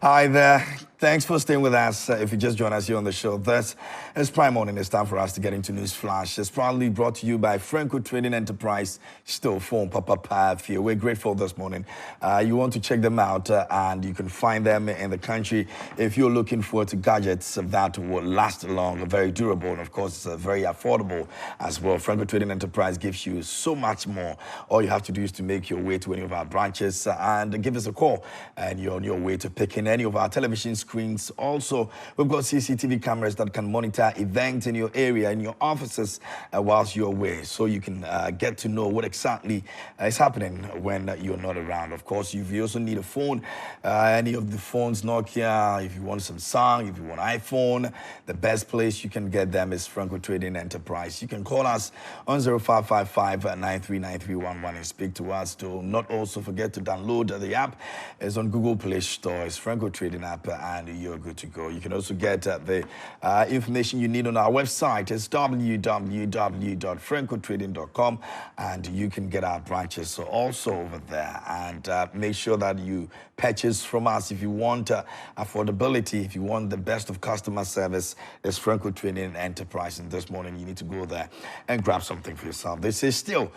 Hi there. Thanks for staying with us. If you just joined us here on the show, this is Prime Morning. It's time for us to get into News Flash. It's proudly brought to you by Franco Trading Enterprise, still phone Papa Pafia. We're grateful this morning. You want to check them out, and you can find them in the country if you're looking for gadgets that will last long, very durable, and of course, very affordable as well. Franco Trading Enterprise gives you so much more. All you have to do is to make your way to any of our branches and give us a call, and you're on your way to picking any of our television screens. Also, we've got CCTV cameras that can monitor events in your area, in your offices, whilst you're away, so you can get to know what exactly is happening when you're not around. Of course, if you also need a phone, any of the phones, Nokia, if you want Samsung, if you want iPhone, the best place you can get them is Franco Trading Enterprise. You can call us on 0555-939311 and speak to us. Do not also forget to download the app. It's on Google Play Store. It's Franco Trading app, and you're good to go. You can also get the information you need on our website. It's www.francotrading.com, and you can get our branches also over there. And make sure that you purchase from us if you want affordability, if you want the best of customer service. It's Franco Trading Enterprise, and this morning you need to go there and grab something for yourself. This is still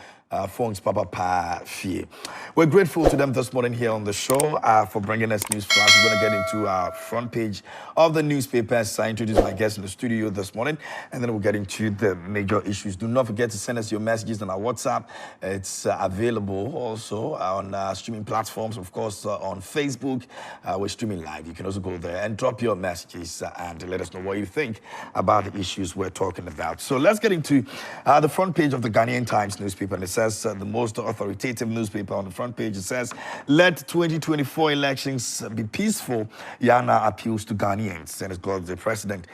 Phones Papa Pafia. We're grateful to them this morning here on the show for bringing us News Flash. We're going to get into our front page of the newspapers. I introduce my guest in the studio this morning, and then we'll get into the major issues. Do not forget to send us your messages on our WhatsApp. It's available also on streaming platforms, of course, on Facebook. We're streaming live. You can also go there and drop your messages and let us know what you think about the issues we're talking about. So let's get into the front page of the Ghanaian Times newspaper. And it says the most authoritative newspaper on the front page. It says, let 2024 elections be peaceful. Yana appeals to Ghanaians. And it's got the president,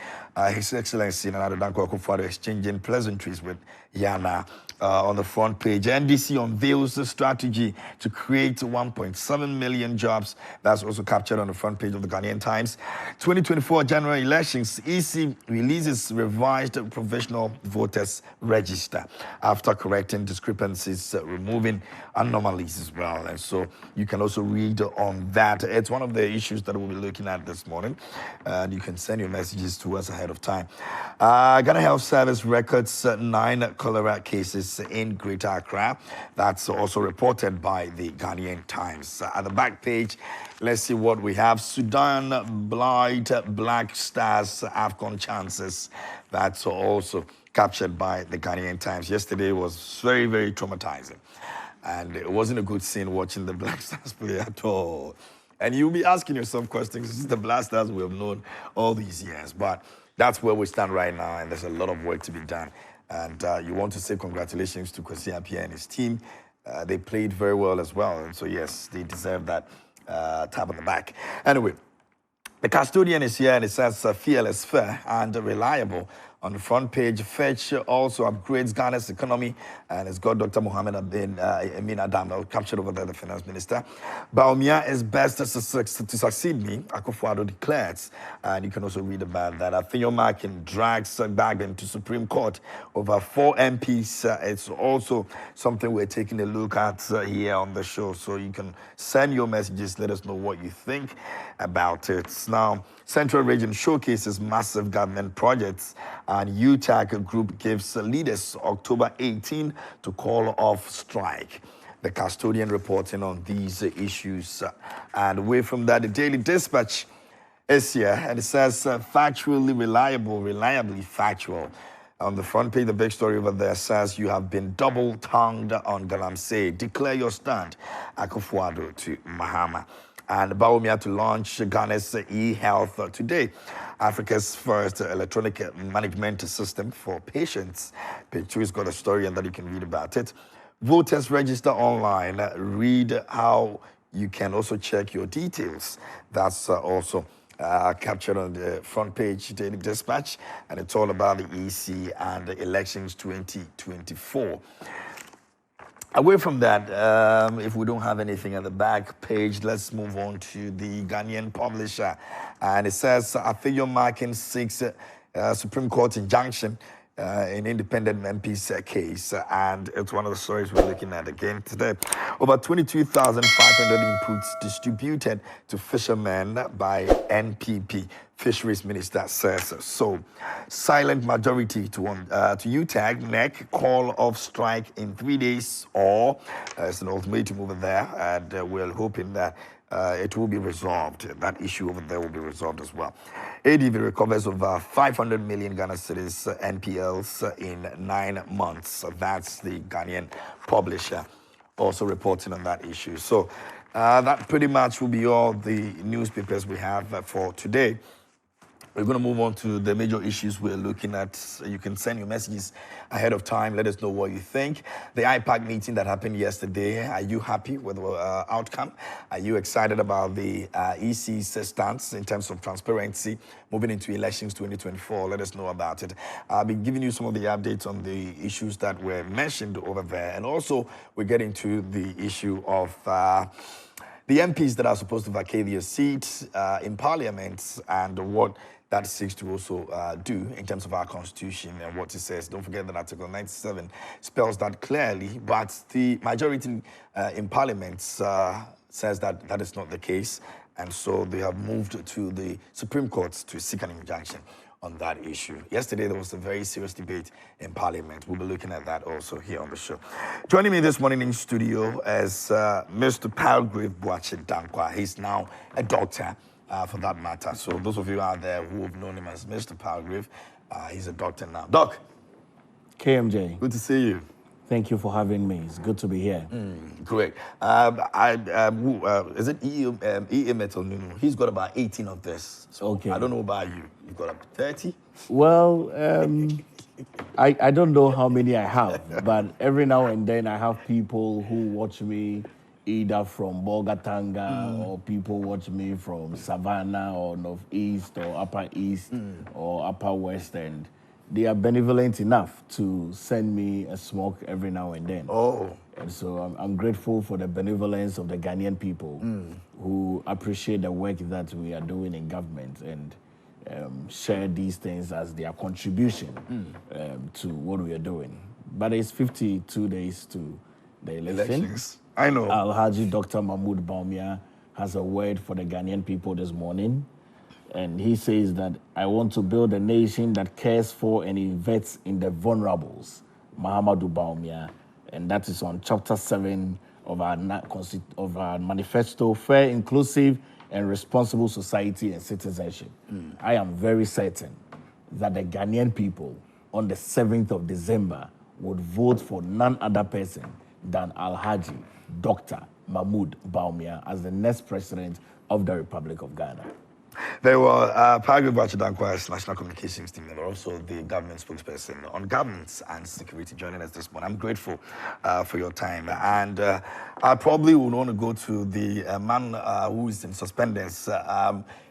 His Excellency Nana Danko Akufo-Addo, exchanging pleasantries with Yana on the front page. NDC unveils the strategy to create 1.7 million jobs. That's also captured on the front page of the Ghanaian Times. 2024 general elections, EC releases revised provisional voters register after correcting discrepancies, removing anomalies as well. And so you can also read on that. It's one of the issues that we'll be looking at this morning. And you can send your messages to us ahead of time. Ghana Health Service records 9 cholera cases in Greater Accra. That's also reported by the Ghanaian Times. At the back page, let's see what we have. Sudan blight Black Stars AFCON chances. That's also captured by the Ghanaian Times. Yesterday was very, very traumatizing. And it wasn't a good scene watching the Black Stars play at all. And you'll be asking yourself questions. This is the Black Stars we have known all these years. But that's where we stand right now, and there's a lot of work to be done. And you want to say congratulations to Kwesi Appiah and his team. They played very well as well. And so, yes, they deserve that tap on the back. Anyway, the custodian is here, and it says fearless, fair, and reliable. On the front page, Fetch also upgrades Ghana's economy, and it's got Dr. Mohammed Amin Adam, captured over there, the finance minister. Baumia is best to succeed me, Akufo-Addo declares. And you can also read about that. Athenyo Markin drags back into Supreme Court over 4 MPs. It's also something we're taking a look at here on the show. So you can send your messages, let us know what you think about it. Now, Central Region showcases massive government projects, and UTAC Group gives leaders October 18 to call off strike. The custodian reporting on these issues. And away from that, the Daily Dispatch is here, and it says factually reliable, reliably factual. On the front page, the big story over there says you have been double-tongued on Galamsey. Declare your stand. Akufo-Addo to Mahama. And Baumia to launch Ghana's e-health today, Africa's first electronic management system for patients. Page 2 has got a story, and that you can read about it. Voters register online. Read how you can also check your details. That's also captured on the front page, Daily Dispatch, and it's all about the EC and the elections 2024. Away from that, if we don't have anything at the back page, let's move on to the Ghanaian publisher. And it says, Athenyo Markin seeks Supreme Court injunction an independent MP's case, and it's one of the stories we're looking at again today. Over 22,500 inputs distributed to fishermen by NPP. Fisheries Minister says so. Silent majority to UTAG, NEC, call of strike in 3 days, or it's an ultimatum over there, and we're hoping that it will be resolved. That issue over there will be resolved as well. ADV recovers over 500 million Ghana cedis NPLs in 9 months. That's the Ghanaian publisher also reporting on that issue. So that pretty much will be all the newspapers we have for today. We're going to move on to the major issues we're looking at. You can send your messages ahead of time. Let us know what you think. The IPAC meeting that happened yesterday, are you happy with the outcome? Are you excited about the EC's stance in terms of transparency moving into elections 2024? Let us know about it. I'll be giving you some of the updates on the issues that were mentioned over there. And also, we're getting to the issue of the MPs that are supposed to vacate their seats in Parliament and what that seeks to also do in terms of our constitution and what it says. Don't forget that Article 97 spells that clearly, but the majority in Parliament says that that is not the case, and so they have moved to the Supreme Court to seek an injunction on that issue. Yesterday, there was a very serious debate in Parliament. We'll be looking at that also here on the show. Joining me this morning in studio is Mr. Palgrave Boakye-Dankwa. He's now a doctor, for that matter. So those of you out there who have known him as Mr. Palgrave, he's a doctor now. Doc. KMJ. Good to see you. Thank you for having me. It's good to be here. Great. Is it E.A. Metal Nunu? He's got about 18 of this. So okay. I don't know about you. You've got up 30? Well, I don't know how many I have, but every now and then I have people who watch me either from Bogatanga or people watch me from Savannah or Northeast or Upper East or Upper West, and they are benevolent enough to send me a smoke every now and then. Oh. And so I'm grateful for the benevolence of the Ghanaian people who appreciate the work that we are doing in government and share these things as their contribution to what we are doing. But it's 52 days to the elections. I know. Alhaji Dr. Mahmoud Bawumia has a word for the Ghanaian people this morning. And he says that I want to build a nation that cares for and invests in the vulnerables, Mahamadou Bawumia. And that is on chapter 7 of our manifesto, Fair, Inclusive, and Responsible Society and Citizenship. I am very certain that the Ghanaian people on the 7th of December would vote for none other person than Alhaji Dr. Mahmoud Bawumia as the next president of the Republic of Ghana. They were Palgrave Boakye-Dankwa's National Communications team, and also the government spokesperson on governance and security, joining us this morning. I'm grateful for your time. And I probably would want to go to the man who is in suspenders.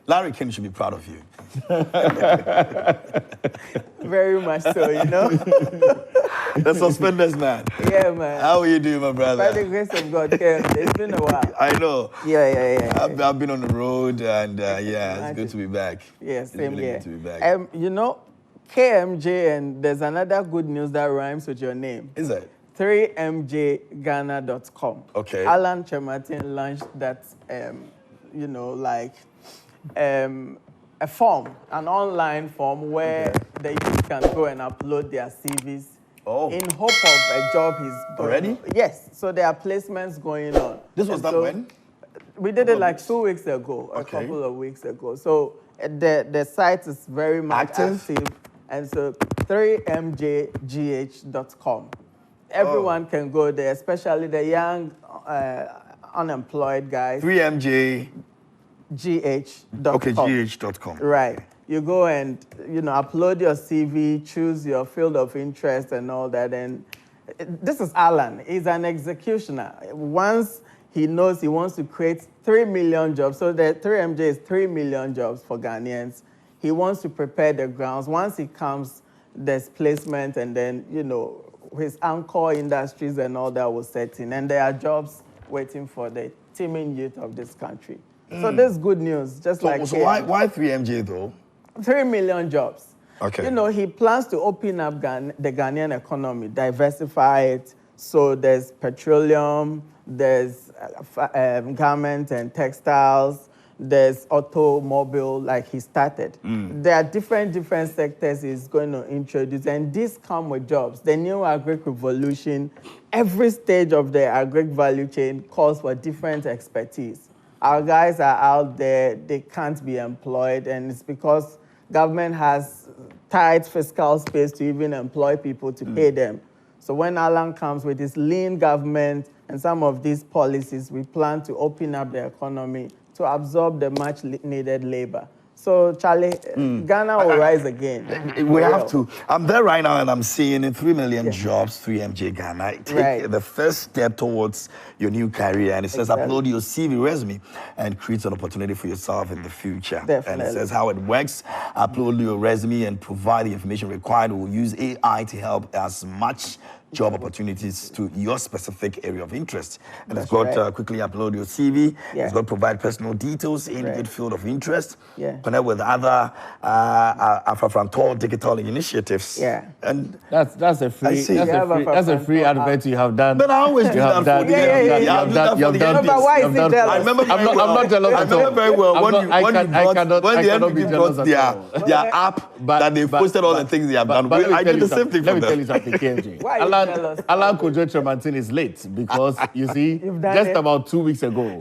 Larry King should be proud of you. Very much so, you know. The suspenders man. Yeah, man. How are you doing, my brother? By the grace of God, Ken, it's been a while. I know. Yeah. I've been on the road, and it's good to be back. Yeah, same here. Good to be back. You know, KMJ, and there's another good news that rhymes with your name. Is it? 3mjghana.com. Okay. Alan Chematin launched that, a form, an online form where the youth can go and upload their CVs in hope of a job he's going. Already? Yes. So there are placements going on. This was done when? We did it like 2 weeks ago, a couple of weeks ago. So the site is very much active. And so 3mjgh.com. Everyone can go there, especially the young unemployed guys. 3mjgh.com. GH.com. Okay, gh.com. Right. You go and, upload your CV, choose your field of interest and all that. And this is Alan. He's an executioner. Once he knows he wants to create 3 million jobs, so the 3MJ is 3 million jobs for Ghanaians. He wants to prepare the grounds. Once he comes, there's placement, and then, his anchor industries and all that will set in. And there are jobs waiting for the teeming youth of this country. So this is good news. So why 3MJ though? 3 million jobs. Okay. You know, he plans to open up the Ghanaian economy, diversify it. So there's petroleum, there's garment and textiles, there's automobile, like he started. There are different sectors he's going to introduce, and these come with jobs. The new agric revolution, every stage of the agric value chain calls for different expertise. Our guys are out there, they can't be employed, and it's because government has tight fiscal space to even employ people to pay them. So when Alan comes with his lean government and some of these policies, we plan to open up the economy to absorb the much needed labor. So, Charlie, Ghana will rise again. We have to. I'm there right now and I'm seeing 3 million jobs, 3MJ Ghana. Take the first step towards your new career. And it says upload your CV resume and create an opportunity for yourself in the future. Definitely. And it says how it works. Upload your resume and provide the information required. We'll use AI to help as much job opportunities to your specific area of interest. And it's got quickly upload your CV. It's got to provide personal details, indicate field of interest, connect with other Afro-Frontal digital initiatives. And that's a free advert you have done. But I always do that for the You have done. But why is he jealous? I remember I'm not jealous at all. I remember very well when the NPP brought their app that they posted all the things they have done. I did the same thing for them. Let me tell you something, KMJ. Alan Kojo Tremantin is late because, you see, just about 2 weeks ago,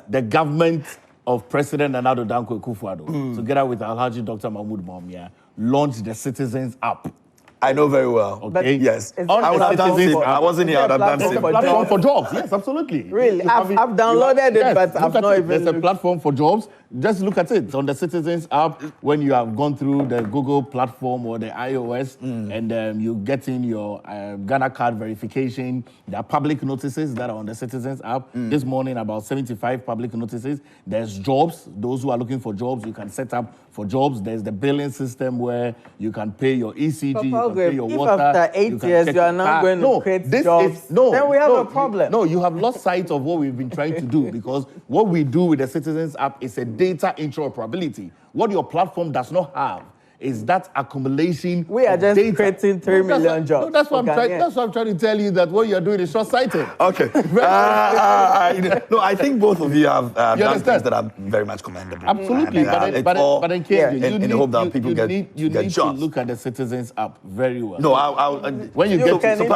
the government of President Nana Danko Akufo-Addo, together with Alhaji Dr. Mahmoud Bawumia, launched the Citizens app. I know very well. Okay. Yes. I would have done it. I wasn't here. I would have done it. Platform for jobs. Yes, absolutely. Really? I've downloaded it, but I've not even. There's a platform for jobs. Just look at it on the Citizens app. When you have gone through the Google platform or the iOS, and you get in your Ghana card verification, there are public notices that are on the Citizens app. This morning, about 75 public notices. There's jobs. Those who are looking for jobs, you can set up for jobs. There's the billing system where you can pay your ECG, you can pay your water. If after 8 years you are not going to create jobs, then we have a problem. No, you have lost sight of what we've been trying to do, because what we do with the Citizens app is a data interoperability. What your platform does not have is that accumulation. We are just creating 3 million jobs. No, that's what I'm trying to tell you, that what you're doing is short-sighted. Okay. No, I think both of you have done things that are very much commendable. Absolutely. But then, KJ, in the hope that people get jobs. To look at the Citizens app very well. No, when you get send it.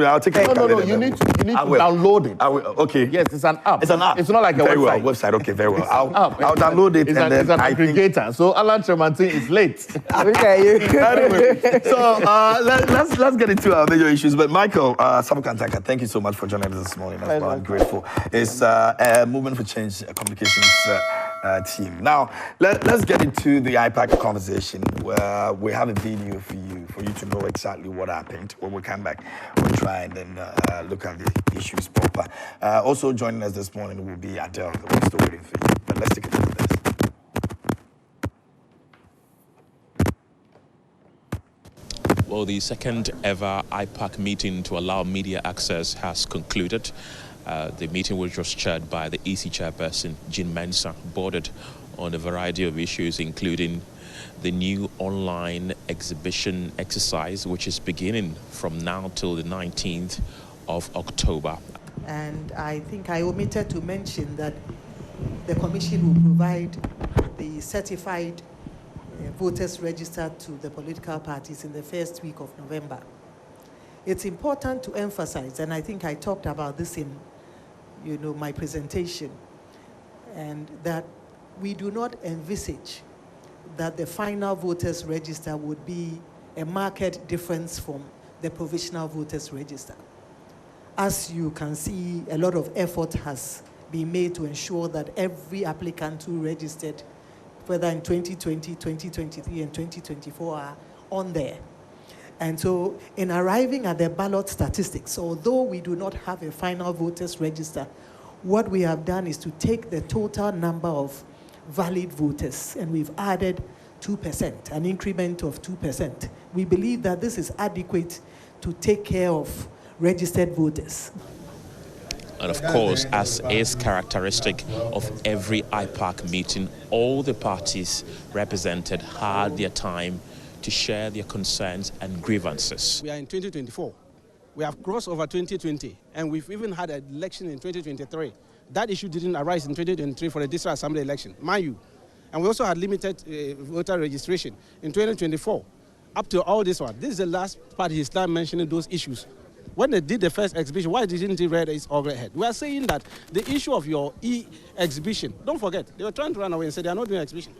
I'll take it. No, you need to download it. Okay. Yes, it's an app. It's an app. It's not like a website. Website. Okay, very well. I'll download it. It's an aggregator. So Alan Tremantin is late. Anyway, so let's get into our major issues. But Michael Sabukantaka, thank you so much for joining us this morning. I'm grateful. It's a Movement for Change communications team. Now let's get into the IPAC conversation, where we have a video for you to know exactly what happened. When we come back, we'll try and then look at the issues proper. Also joining us this morning will be Adele. We're still waiting for you. But let's take a look at this. Well, the second ever IPAC meeting to allow media access has concluded. The meeting was just chaired by the EC chairperson, Jean Mensah, bordered on a variety of issues, including the new online exhibition exercise, which is beginning from now till the 19th of October. And I think I omitted to mention that the Commission will provide the certified voters register to the political parties in the first week of November. It's important to emphasize, and I think I talked about this in my presentation, and that we do not envisage that the final voters register would be a marked difference from the provisional voters register. As you can see, a lot of effort has been made to ensure that every applicant who registered, whether in 2020, 2023, and 2024, are on there. And so in arriving at the ballot statistics, although we do not have a final voters register, what we have done is to take the total number of valid voters, and we've added 2%, an increment of 2%. We believe that this is adequate to take care of registered voters. And of course, as is characteristic of every IPAC meeting, all the parties represented had their time to share their concerns and grievances. We are in 2024. We have crossed over 2020, and we've even had an election in 2023. That issue didn't arise in 2023 for the district assembly election, mind you. And we also had limited voter registration in 2024. Up to all this one, this is the last party he started mentioning those issues. When they did the first exhibition, why didn't he read his overhead? We are saying that the issue of your e-exhibition, don't forget, they were trying to run away and say they are not doing exhibition.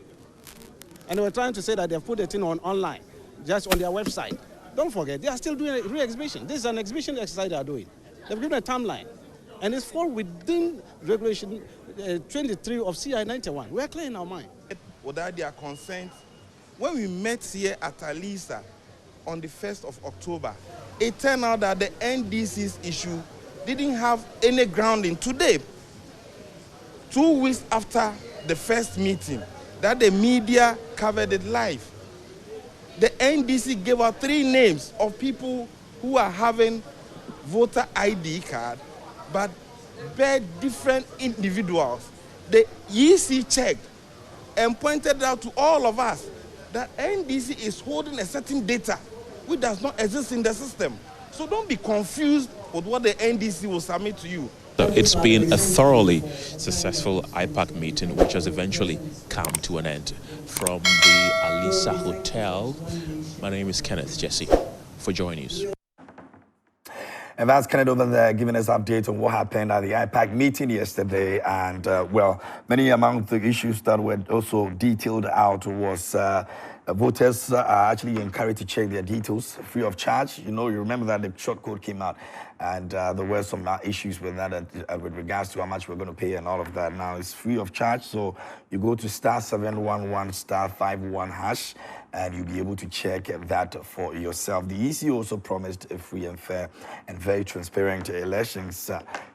And they were trying to say that they've put the thing on online, just on their website. Don't forget, they are still doing a re-exhibition. This is an exhibition exercise they are doing. They've given a timeline. And it's fall within regulation 23 of CI 91. We are clear in our mind. Without their consent, when we met here at Alisa on the 1st of October, it turned out that the NDC's issue didn't have any grounding. Today, 2 weeks after the first meeting, that the media covered it live, the NDC gave out 3 names of people who are having voter ID card, but bear different individuals. The EC checked and pointed out to all of us that NDC is holding a certain data which does not exist in the system. So don't be confused with what the NDC will submit to you. So it's been a thoroughly successful IPAC meeting, which has eventually come to an end. From the Alisa Hotel, my name is Kenneth Jesse for Joy News. And that's Kenneth over there giving us update on what happened at the IPAC meeting yesterday. And, well, many among the issues that were also detailed out was voters are actually encouraged to check their details free of charge. You know, you remember that the short code came out, and there were some issues with that with regards to how much we're going to pay and all of that. Now it's free of charge, so you go to *711 *51 hash, and you'll be able to check that for yourself. The EC also promised a free and fair and very transparent elections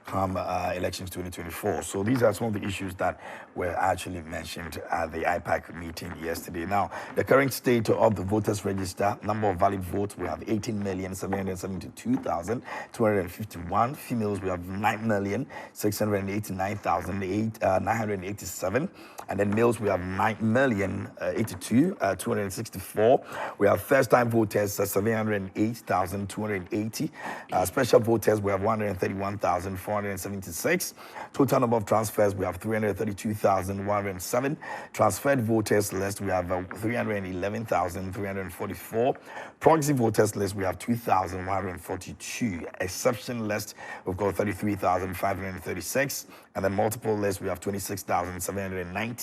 come elections 2024. So these are some of the issues that were actually mentioned at the IPAC meeting yesterday. Now, the current state of the voters register, number of valid votes, we have 18,772,251. Females, we have 9,689,987. And then males, we have 9,082,264. We have first-time voters, 708,280. Special voters, we have 131,476. Total number of transfers, we have 332,107. Transferred voters list, we have 311,344. Proxy voters list, we have 2,142. Exception list, we've got 33,536. And then multiple list, we have 26,790.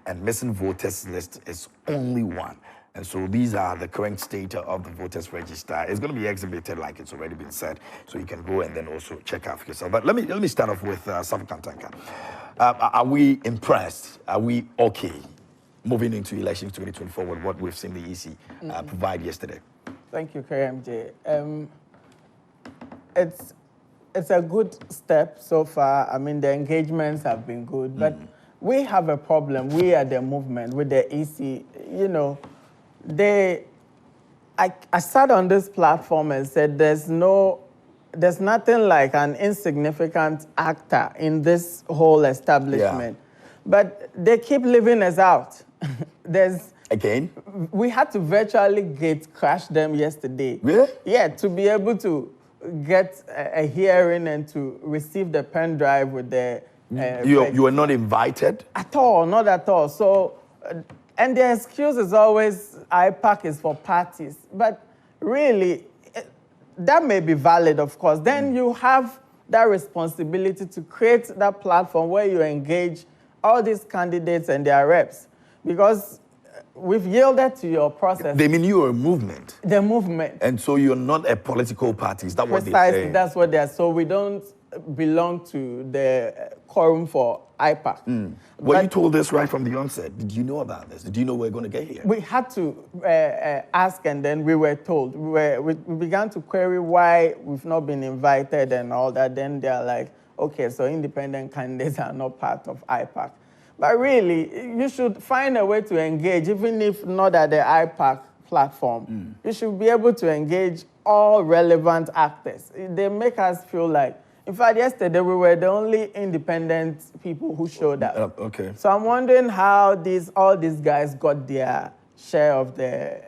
And missing voters list is only 1. And so these are the current state of the voters register. It's going to be exhibited like it's already been said, so you can go and then also check out for yourself. But let me start off with Safukantanka. Are we impressed? Are we okay moving into elections 2024 with what we've seen the EC provide yesterday? Thank you, KMJ. It's a good step so far. I mean, the engagements have been good, but we have a problem. We are the movement with the EC. You know, I sat on this platform and said there's nothing like an insignificant actor in this whole establishment. Yeah. But they keep leaving us out. We had to virtually gate crash them yesterday. Really? Yeah, to be able to get a hearing and to receive the pen drive with the... you were not invited? At all, not at all. So, and the excuse is always IPAC is for parties. But really, that may be valid, of course. Then you have that responsibility to create that platform where you engage all these candidates and their reps. Because we've yielded to your process. They mean you're a movement. The movement. And so you're not a political party. Is that what they say? Precisely, that's what they are. So we don't belong to the quorum for IPAC. Were you told this right from the onset? Did you know about this? Did you know we're going to get here? We had to ask, and then we were told. We began to query why we've not been invited and all that. Then they're like, okay, so independent candidates are not part of IPAC. But really, you should find a way to engage, even if not at the IPAC platform. You should be able to engage all relevant actors. They make us feel like, In fact, yesterday we were the only independent people who showed up. Okay. So I'm wondering how all these guys got their share of the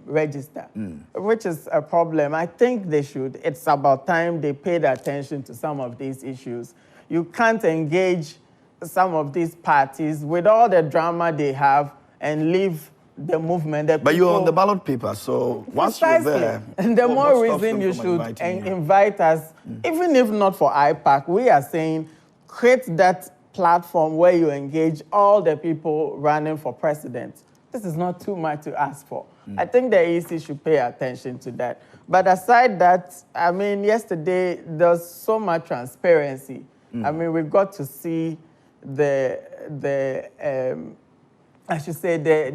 register, which is a problem. I think they should. It's about time they paid attention to some of these issues. You can't engage some of these parties with all the drama they have and leave the movement. But you're on the ballot paper, so once you're there... And the more reason you should invite us, even if not for IPAC, we are saying create that platform where you engage all the people running for president. This is not too much to ask for. I think the EC should pay attention to that. But aside that, I mean, yesterday, there's so much transparency. I mean, we got to see the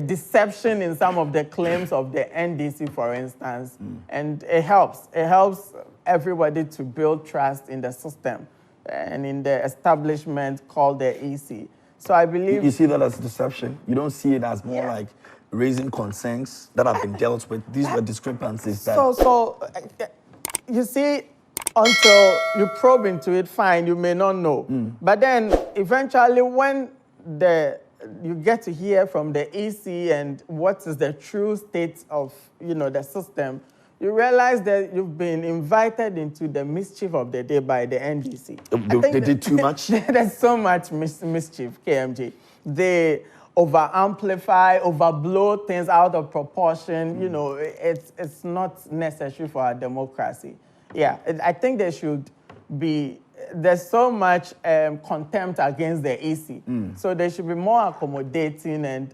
deception in some of the claims of the NDC, for instance. And it helps. It helps everybody to build trust in the system and in the establishment called the EC. So I believe... You see that as deception? You don't see it as more like raising concerns that have been dealt with? These were discrepancies that... You see, until you probe into it, fine, you may not know. But then, eventually, when you get to hear from the EC and what is the true state of, the system, you realize that you've been invited into the mischief of the day by the NDC. They did too much? There's so much mischief, KMJ. They over-amplify, overblow things out of proportion. It's not necessary for our democracy. Yeah, I think there should be... There's so much contempt against the EC. So they should be more accommodating and,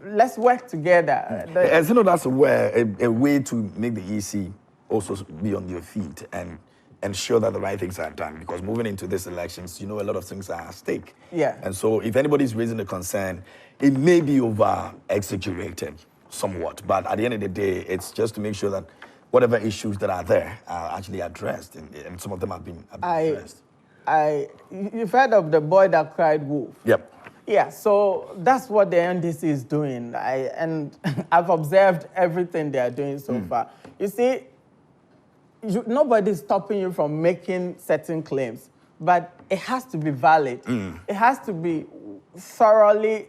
let's work together. As you know, that's a way to make the EC also be on your feet and ensure that the right things are done. Because moving into these elections, a lot of things are at stake. Yeah. And so if anybody's raising a concern, it may be over-exaggerated somewhat. But at the end of the day, it's just to make sure that whatever issues that are there are actually addressed, and some of them have been addressed. You've heard of the boy that cried wolf? Yep. Yeah, so that's what the NDC is doing. And I've observed everything they are doing so far. You see, nobody's stopping you from making certain claims, but it has to be valid. It has to be thoroughly,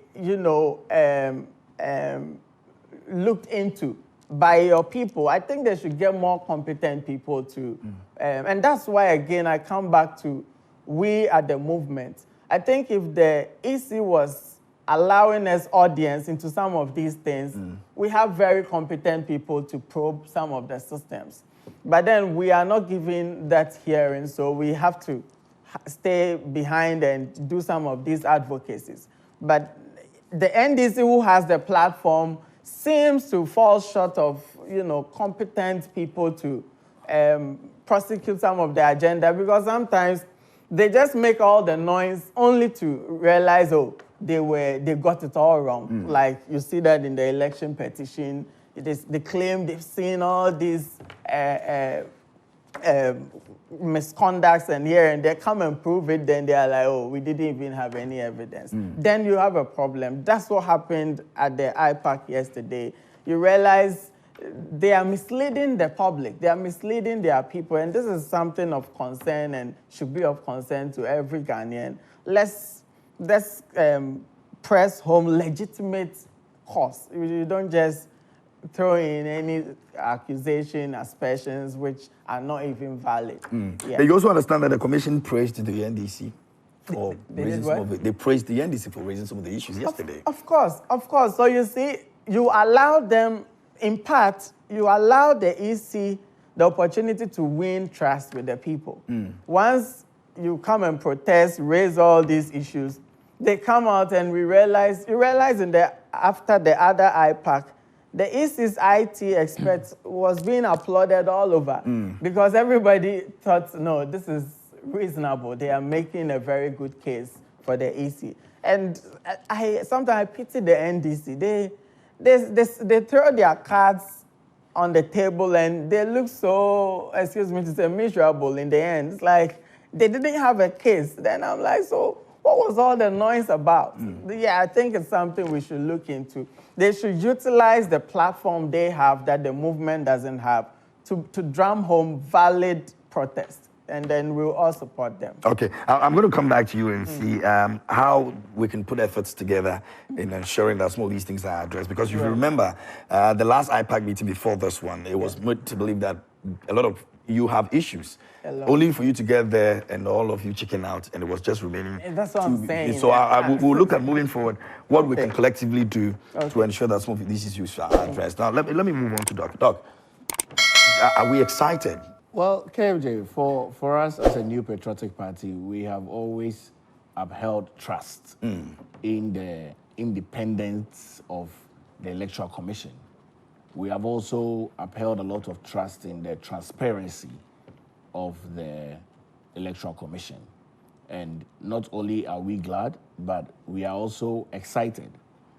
looked into by your people. I think they should get more competent people to, and that's why, again, I come back to we at the movement. I think if the EC was allowing us audience into some of these things, we have very competent people to probe some of the systems. But then we are not giving that hearing, so we have to stay behind and do some of these advocacies. But the NDC, who has the platform, seems to fall short of, competent people to prosecute some of the agenda, because sometimes they just make all the noise only to realize, they got it all wrong. Like you see that in the election petition, they claim they've seen all these misconducts and here and they come and prove it, then they are like, we didn't even have any evidence. Then you have a problem. That's what happened at the IPAC yesterday. You realize they are misleading the public. They are misleading their people, and this is something of concern and should be of concern to every Ghanaian. Let's press home legitimate cause. You don't just throw in any accusation, aspersions, which are not even valid. Yeah. But you also understand that the commission praised the NDC for raising some of it. They praised the NDC for raising some of the issues yesterday. Of course. So you see, you allow them, in part, you allow the EC the opportunity to win trust with the people. Once you come and protest, raise all these issues, they come out and you realize after the other IPAC, the EC's IT experts was being applauded all over because everybody thought, no, this is reasonable. They are making a very good case for the EC. And sometimes I pity the NDC. They throw their cards on the table and they look so, excuse me to say, miserable in the end. It's like they didn't have a case. Then I'm like, so what was all the noise about? Yeah, I think it's something we should look into. They should utilize the platform they have that the movement doesn't have to drum home valid protest. and then we'll all support them. Okay, I'm going to come back to you and see how we can put efforts together in ensuring that some of these things are addressed. Because if you remember, the last IPAC meeting before this one, it was made to believe that a lot of you have issues. Only for you to get there and all of you chicken out, and it was just remaining. And that's what I'm saying. So we'll look at moving forward what we can collectively do to ensure that some of these issues are addressed. Now, let me move on to Doc. Doc, are we excited? Well, KMJ, for us as a new patriotic party, we have always upheld trust in the independence of the Electoral Commission. We have also upheld a lot of trust in the transparency of the Electoral Commission. And not only are we glad, but we are also excited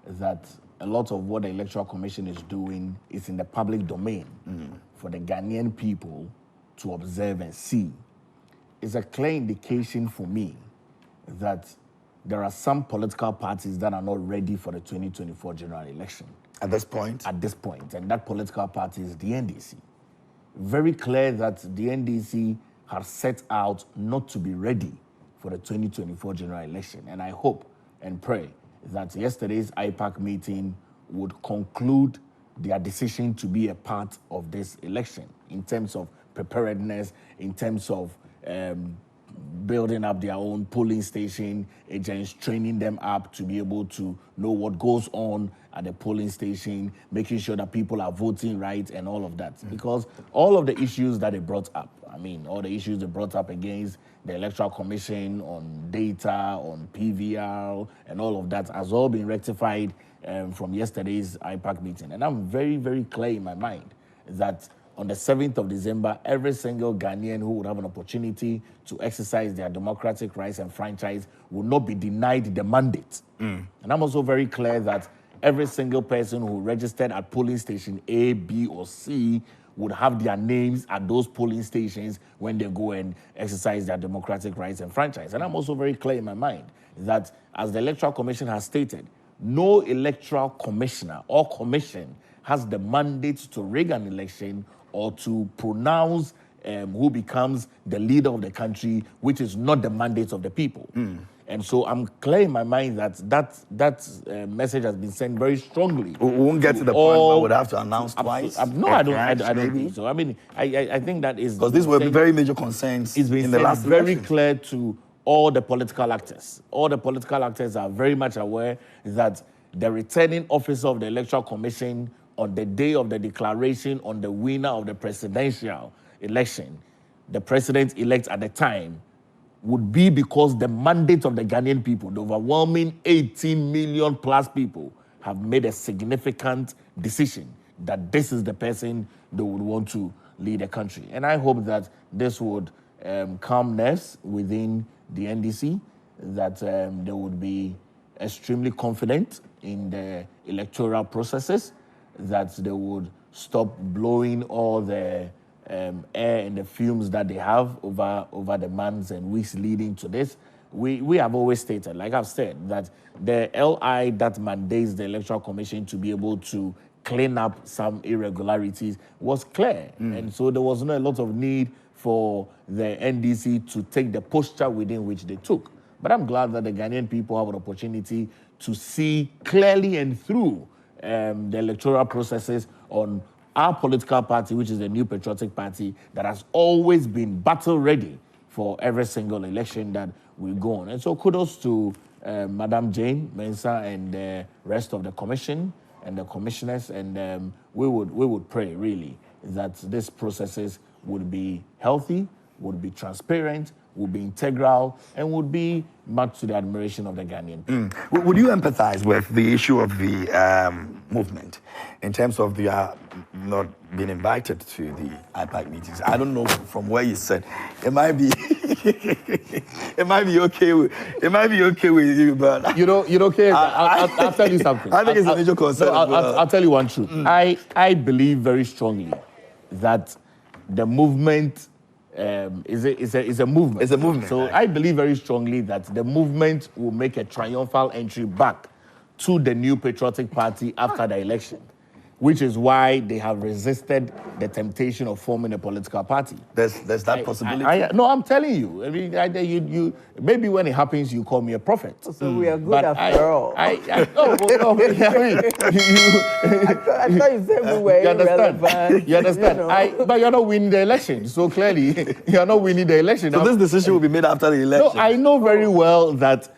that a lot of what the Electoral Commission is doing is in the public domain for the Ghanaian people to observe and see. It's a clear indication for me that there are some political parties that are not ready for the 2024 general election. At this point? At this point, and that political party is the NDC. Very clear that the NDC has set out not to be ready for the 2024 general election. And I hope and pray that yesterday's IPAC meeting would conclude their decision to be a part of this election in terms of preparedness, in terms of building up their own polling station agents, training them up to be able to know what goes on at the polling station, making sure that people are voting right and all of that. Because all of the issues that they brought up, I mean, all the issues they brought up against the Electoral Commission on data, on PVR, and all of that has all been rectified from yesterday's IPAC meeting. And I'm very, very clear in my mind that on the 7th of December, every single Ghanaian who would have an opportunity to exercise their democratic rights and franchise will not be denied the mandate. And I'm also very clear that every single person who registered at polling station A, B, or C would have their names at those polling stations when they go and exercise their democratic rights and franchise. And I'm also very clear in my mind that, as the Electoral Commission has stated, no electoral commissioner or commission has the mandate to rig an election or to pronounce who becomes the leader of the country, which is not the mandate of the people. And so I'm clear in my mind that message has been sent very strongly. We won't get to the point where we would have to announce twice. No, I don't think so. I mean, I think that is... Because these were very major concerns in the last very election. clear to all the political actors. All the political actors are very much aware that the returning officer of the Electoral Commission on the day of the declaration on the winner of the presidential election, the president-elect at the time, would be because the mandate of the Ghanaian people, the overwhelming 18 million plus people, have made a significant decision that this is the person they would want to lead the country. And I hope that this would calm nerves within the NDC, that they would be extremely confident in the electoral processes, that they would stop blowing all the air and the fumes that they have over the months and weeks leading to this. We have always stated, like I've said, that the LI that mandates the Electoral Commission to be able to clean up some irregularities was clear. And so there was not a lot of need for the NDC to take the posture within which they took. But I'm glad that the Ghanaian people have an opportunity to see clearly and through the electoral processes on our political party, which is the New Patriotic Party, that has always been battle ready for every single election that we go on. And so kudos to Madam Jane Mensah and the rest of the commission and the commissioners, and we would pray really that these processes would be healthy, would be transparent, would be integral, and would be much to the admiration of the Ghanaian people. Would you empathize with the issue of the movement in terms of the not being invited to the IPAC meetings? I don't know from where you said. It might be it might be okay with you, but you know, okay. I'll tell you something. I think it's a major concern. I'll tell you one truth. I believe very strongly that the movement is a movement. It's a movement. So I believe very strongly that the movement will make a triumphal entry back to the New Patriotic Party after the election. which is why they have resisted the temptation of forming a political party. There's that possibility. No, I'm telling you. I mean, you maybe when it happens, you call me a prophet. So we are good after all. I thought you said we were irrelevant. You understand? But you're not winning the election. So clearly, you're not winning the election. So this decision will be made after the election. No, I know very well that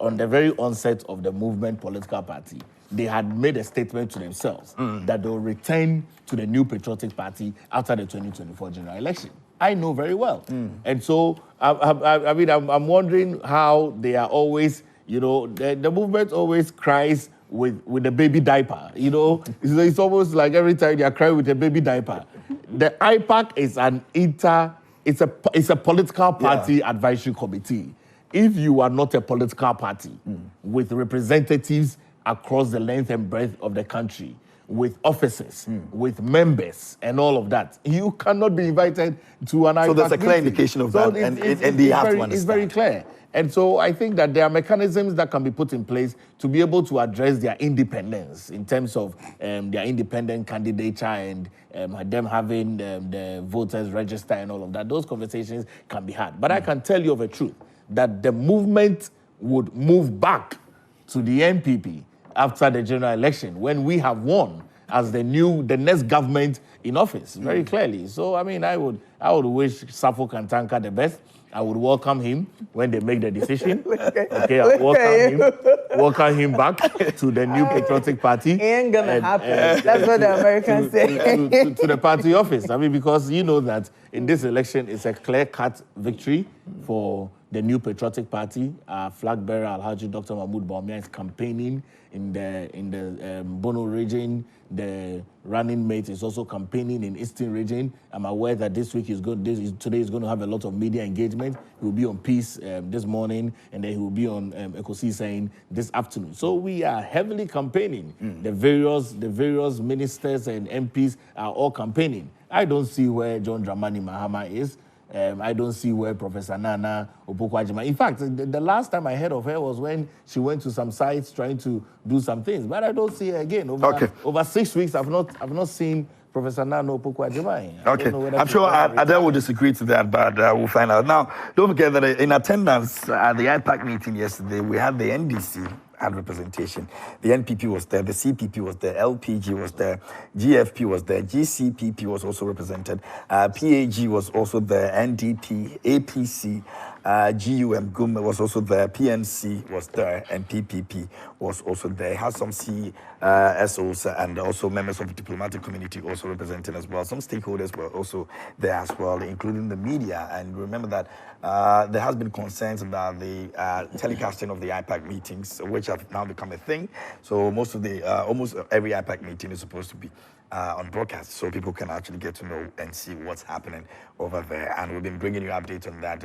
on the very onset of the movement political party, they had made a statement to themselves that they'll return to the New Patriotic Party after the 2024 general election. I know very well. And so, I'm wondering how they are always, the movement always cries with a baby diaper. It's almost like every time they are crying with a baby diaper. The IPAC is it's a political party advisory committee. If you are not a political party with representatives across the length and breadth of the country, with officers, with members, and all of that, you cannot be invited to an IPAC So there's a clear meeting. indication of that, and they have to understand. It's very clear. And so I think that there are mechanisms that can be put in place to be able to address their independence in terms of their independent candidature and them having the voters register and all of that. Those conversations can be had. But I can tell you of a truth, that the movement would move back to the NPP after the general election when we have won as the next government in office, very clearly. So, I mean, I would wish Safo Kantanka the best. I would welcome him when they make the decision. Okay, I'll welcome him back to the New Patriotic Party. Ain't gonna happen. That's what the Americans say. To the party office. I mean, because you know that in this election, it's a clear-cut victory for the New Patriotic Party. Flag bearer Alhaji Dr. Mahmoud Bawumia is campaigning in the Bono region. The running mate is also campaigning in Eastern region. I'm aware that today is going to have a lot of media engagement. He will be on Peace this morning, and then he will be on Ekosi saying this afternoon. So we are heavily campaigning. The various ministers and MPs are all campaigning. I don't see where John Dramani Mahama is. I don't see where Professor Nana Opoku-Agyeman. In fact, the last time I heard of her was when she went to some sites trying to do some things. But I don't see her again. Over 6 weeks, I've not seen Professor Nana Opoku-Agyeman. Okay, I'm sure Adele will disagree to that, but we'll find out. Now, don't forget that in attendance at the IPAC meeting yesterday, we had the NDC had representation. The NPP was there, the CPP was there, LPG was there, GFP was there, GCPP was also represented, PAG was also there, NDP, APC, GUM was also there, PNC was there, and PPP was also there. It has some CSOs and also members of the diplomatic community also represented as well. Some stakeholders were also there as well, including the media. And remember that there has been concerns about the telecasting of the IPAC meetings, which have now become a thing. So most of the, almost every IPAC meeting is supposed to be on broadcast, so people can actually get to know and see what's happening over there. And we've been bringing you updates on that.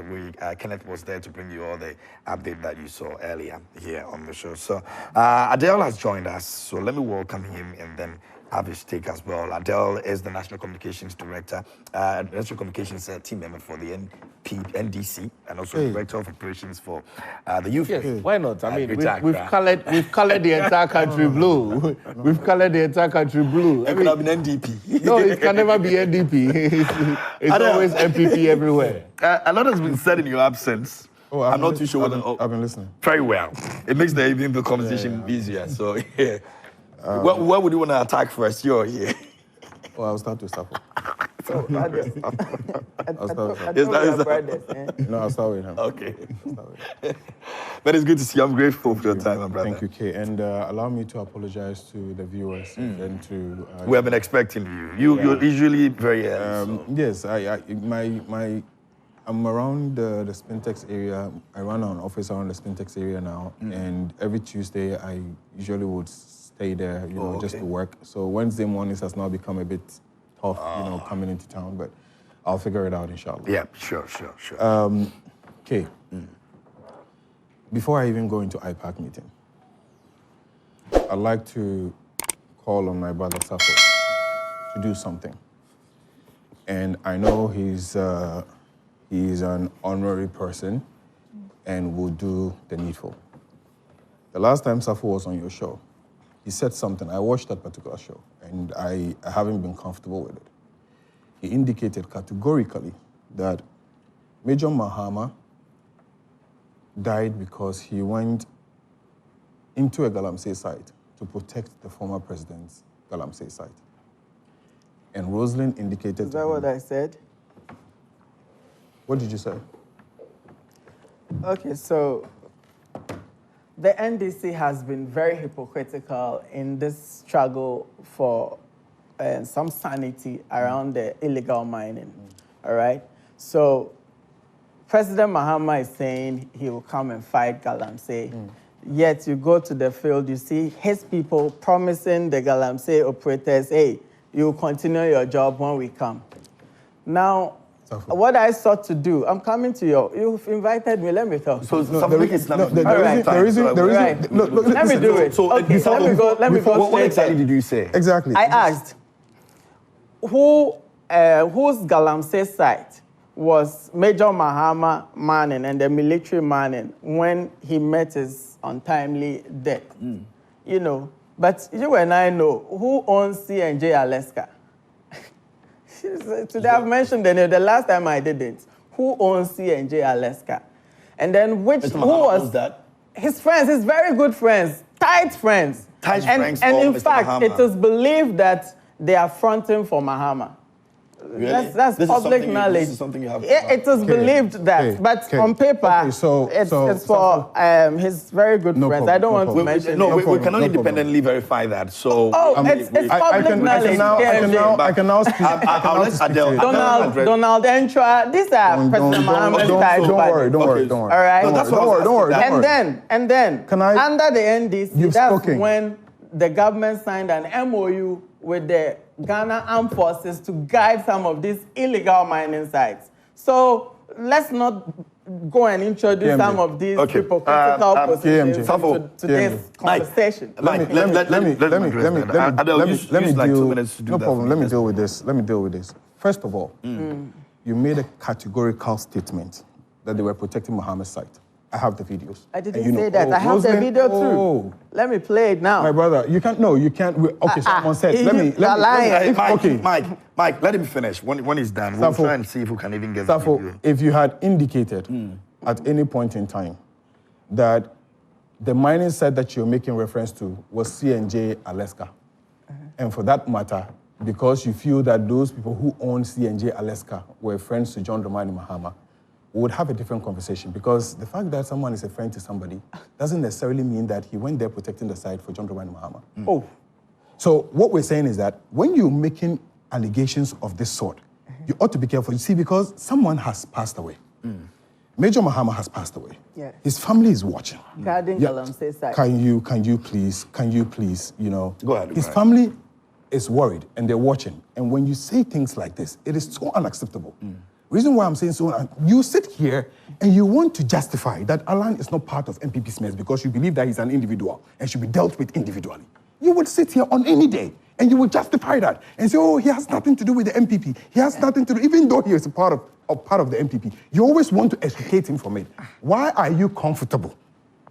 Kenneth was there to bring you all the update that you saw earlier here on the show. So Adele has joined us, so let me welcome him and then have his take as well. Adele is the National Communications Director, National Communications team member for the NDC, and also Director of Operations for the youth. Yes, why not? I mean, we've colored the entire country blue. We've colored the entire country blue. It could have been NDP. No, it can never be NDP. It's always MPP everywhere. A lot has been said in your absence. Oh, I'm not too sure. I've been listening. Very well. It makes the conversation easier. So, yeah. Where would you want to attack first? You're here. Well, I'll start with Safo. No, I'll start with him. Okay. But it's good to see you. I'm grateful for your time, my brother. Thank you, Kay. And allow me to apologize to the viewers and to... we have been expecting you. You're usually very early. Yes, I'm around the Spintex area. I run an office around the Spintex area now. And every Tuesday, I usually would stay there, just to work. So Wednesday mornings has now become a bit tough, coming into town, but I'll figure it out, inshallah. Yeah, sure. Okay. Before I even go into IPAC meeting, I'd like to call on my brother Safo to do something. And I know he's an honorary person and will do the needful. The last time Safo was on your show, he said something. I watched that particular show, and I haven't been comfortable with it. He indicated categorically that Major Mahama died because he went into a Galamsey site to protect the former president's Galamsey site. And Rosalind indicated Is that what I said? What did you say? Okay, so the NDC has been very hypocritical in this struggle for some sanity around the illegal mining, all right? So President Mahama is saying he will come and fight Galamsey. Yet you go to the field, you see his people promising the Galamsey operators, hey, you will continue your job when we come. Now, what I sought to do, I'm coming to you. You've invited me, let me talk. So No, something is not... there isn't. Look, let me do it. Okay, let me go What exactly did you say? Exactly. I asked, whose Galamsey site was Major Mahama mining and the military mining when he met his untimely death? You know, but you and I know who owns C&J Alaska. Today I've mentioned the name. The last time I didn't. Who owns C&J Alaska? And then who was that? His friends, his very good friends, tight friends. Tight friends and of in Mr. fact, Mahama. it is believed that they are fronting for Mahama. Really? That's public knowledge. This is something you have... It is believed that, but on paper, it's for his very good friends. I don't want to mention No, it. we cannot independently verify that. So it's public knowledge. I can now speak. I'll let Adele. Donald Entra. These are President Mahama's type. Don't worry. All right. Don't worry. And then, under the NDC, that's when the government signed an MOU with the Ghana Armed Forces to guide some of these illegal mining sites. So let's not go and introduce some of these hypocritical positions to today's conversation. Let me deal with this. First of all, you made a categorical statement that they were protecting Mahama's site. I have the videos. I didn't say that. I have the video too. Let me play it now. My brother, you can't. Okay, someone said. Mike, let him finish. When he's done, we'll try and see if we can even get the video. If you had indicated at any point in time that the mining site that you're making reference to was C&J Alaska, and for that matter, because you feel that those people who own C&J Alaska were friends to John Dramani Mahama, we would have a different conversation, because the fact that someone is a friend to somebody doesn't necessarily mean that he went there protecting the site for John Dramani Mahama. So what we're saying is that when you're making allegations of this sort, you ought to be careful. You see, because someone has passed away. Major Mahama has passed away. Yes. His family is watching. Galamsey site. Can you please, Go ahead. His family is worried and they're watching. And when you say things like this, it is so unacceptable. Reason why I'm saying so, you sit here and you want to justify that Alan is not part of MPP's mess because you believe that he's an individual and should be dealt with individually. You would sit here on any day and you would justify that and say, oh, he has nothing to do with the MPP. He has nothing to do, even though he is a part of the MPP. You always want to extricate him from it. Why are you comfortable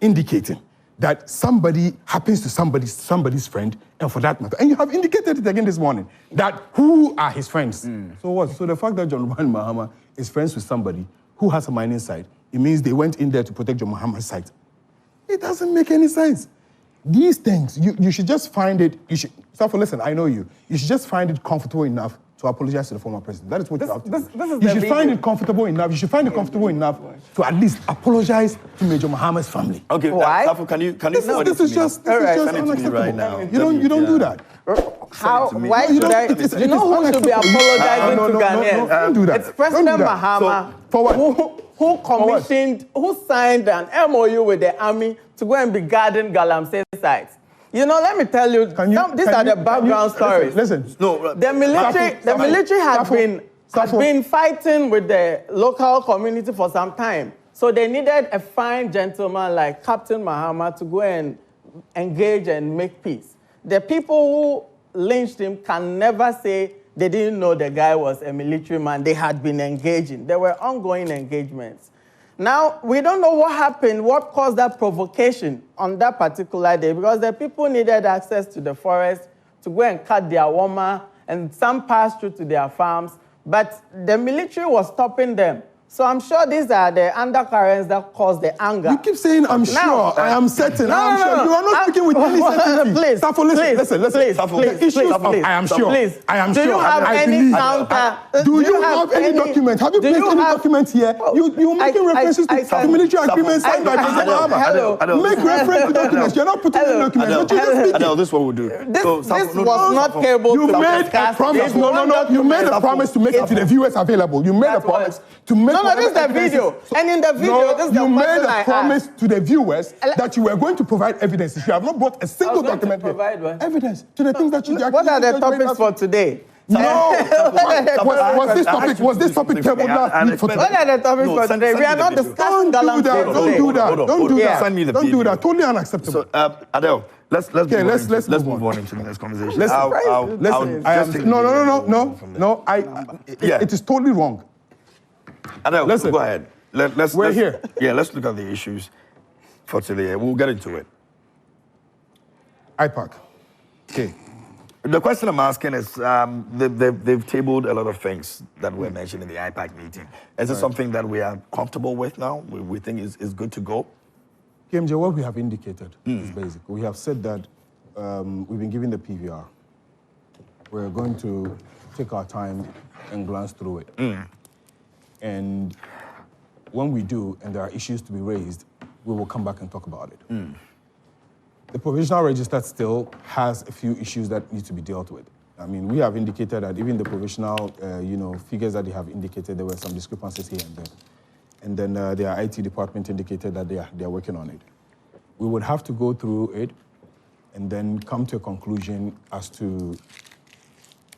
indicating that somebody happens to somebody's friend, and for that matter, and you have indicated it again this morning, that who are his friends? So what? So the fact that John Dramani Mahama is friends with somebody who has a mining site, it means they went in there to protect John Mahama's site. It doesn't make any sense. These things, you should just find it, listen, I know you. You should just find it comfortable enough to apologize to the former president. That is what you have to do. You should find it comfortable enough. You should find it comfortable enough to at least apologize to Major Mahama's family. Okay, Safu, can you this is just unacceptable right now? You don't do that. How? Why should I? You know who should be apologizing to Ghanaians? Don't do that. It's President Mahama who commissioned, who signed an MOU with the army to go and be guarding Galamsey sites. You know, let me tell you, these are the background stories. Listen. The military has been fighting with the local community for some time. So they needed a fine gentleman like Captain Mahama to go and engage and make peace. The people who lynched him can never say they didn't know the guy was a military man. They had been engaging. There were ongoing engagements. Now, we don't know what happened, what caused that provocation on that particular day, because the people needed access to the forest to go and cut their woma, and some passed through to their farms, but the military was stopping them. So I'm sure these are the undercurrents that caused the anger. You keep saying, I'm sure, I am certain, I am sure. You are not speaking with any certainty. Please, Safo, listen. The issues of I am sure. I am sure. Do you have any counter? Do you have any document? Have you placed any document here? You're making references to military agreements signed by President Mahama. Make reference to documents. You're not putting in documents. Adele, this is what we'll do. This was not capable to made a promise. No. You made a promise to make it to the viewers available. You made a promise to make. No, this is the video. And in the video, this is the you made a promise to the viewers that you were going to provide evidence. You have not brought a single document here. Evidence to the things that you actually. What are the topics for today? No. Was this topic tabled last week for today? What are the topics for today? We are not discussing Don't do that. Send me the Don't do that. Totally unacceptable. So, Adele, let's move on into the next conversation. No. It is totally wrong. Adele, listen, go ahead. We're here. Yeah, let's look at the issues for today. We'll get into it. IPAC. Okay. The question I'm asking is, they've tabled a lot of things that were mentioned in the IPAC meeting. Is it something that we are comfortable with now? We think is good to go? KMJ, what we have indicated is basic. We have said that we've been given the PVR. We're going to take our time and glance through it. And when we do, and there are issues to be raised, we will come back and talk about it. The provisional register still has a few issues that need to be dealt with. I mean, we have indicated that even the provisional, figures that they have indicated, there were some discrepancies here and there. And then their IT department indicated that they are working on it. We would have to go through it and then come to a conclusion as to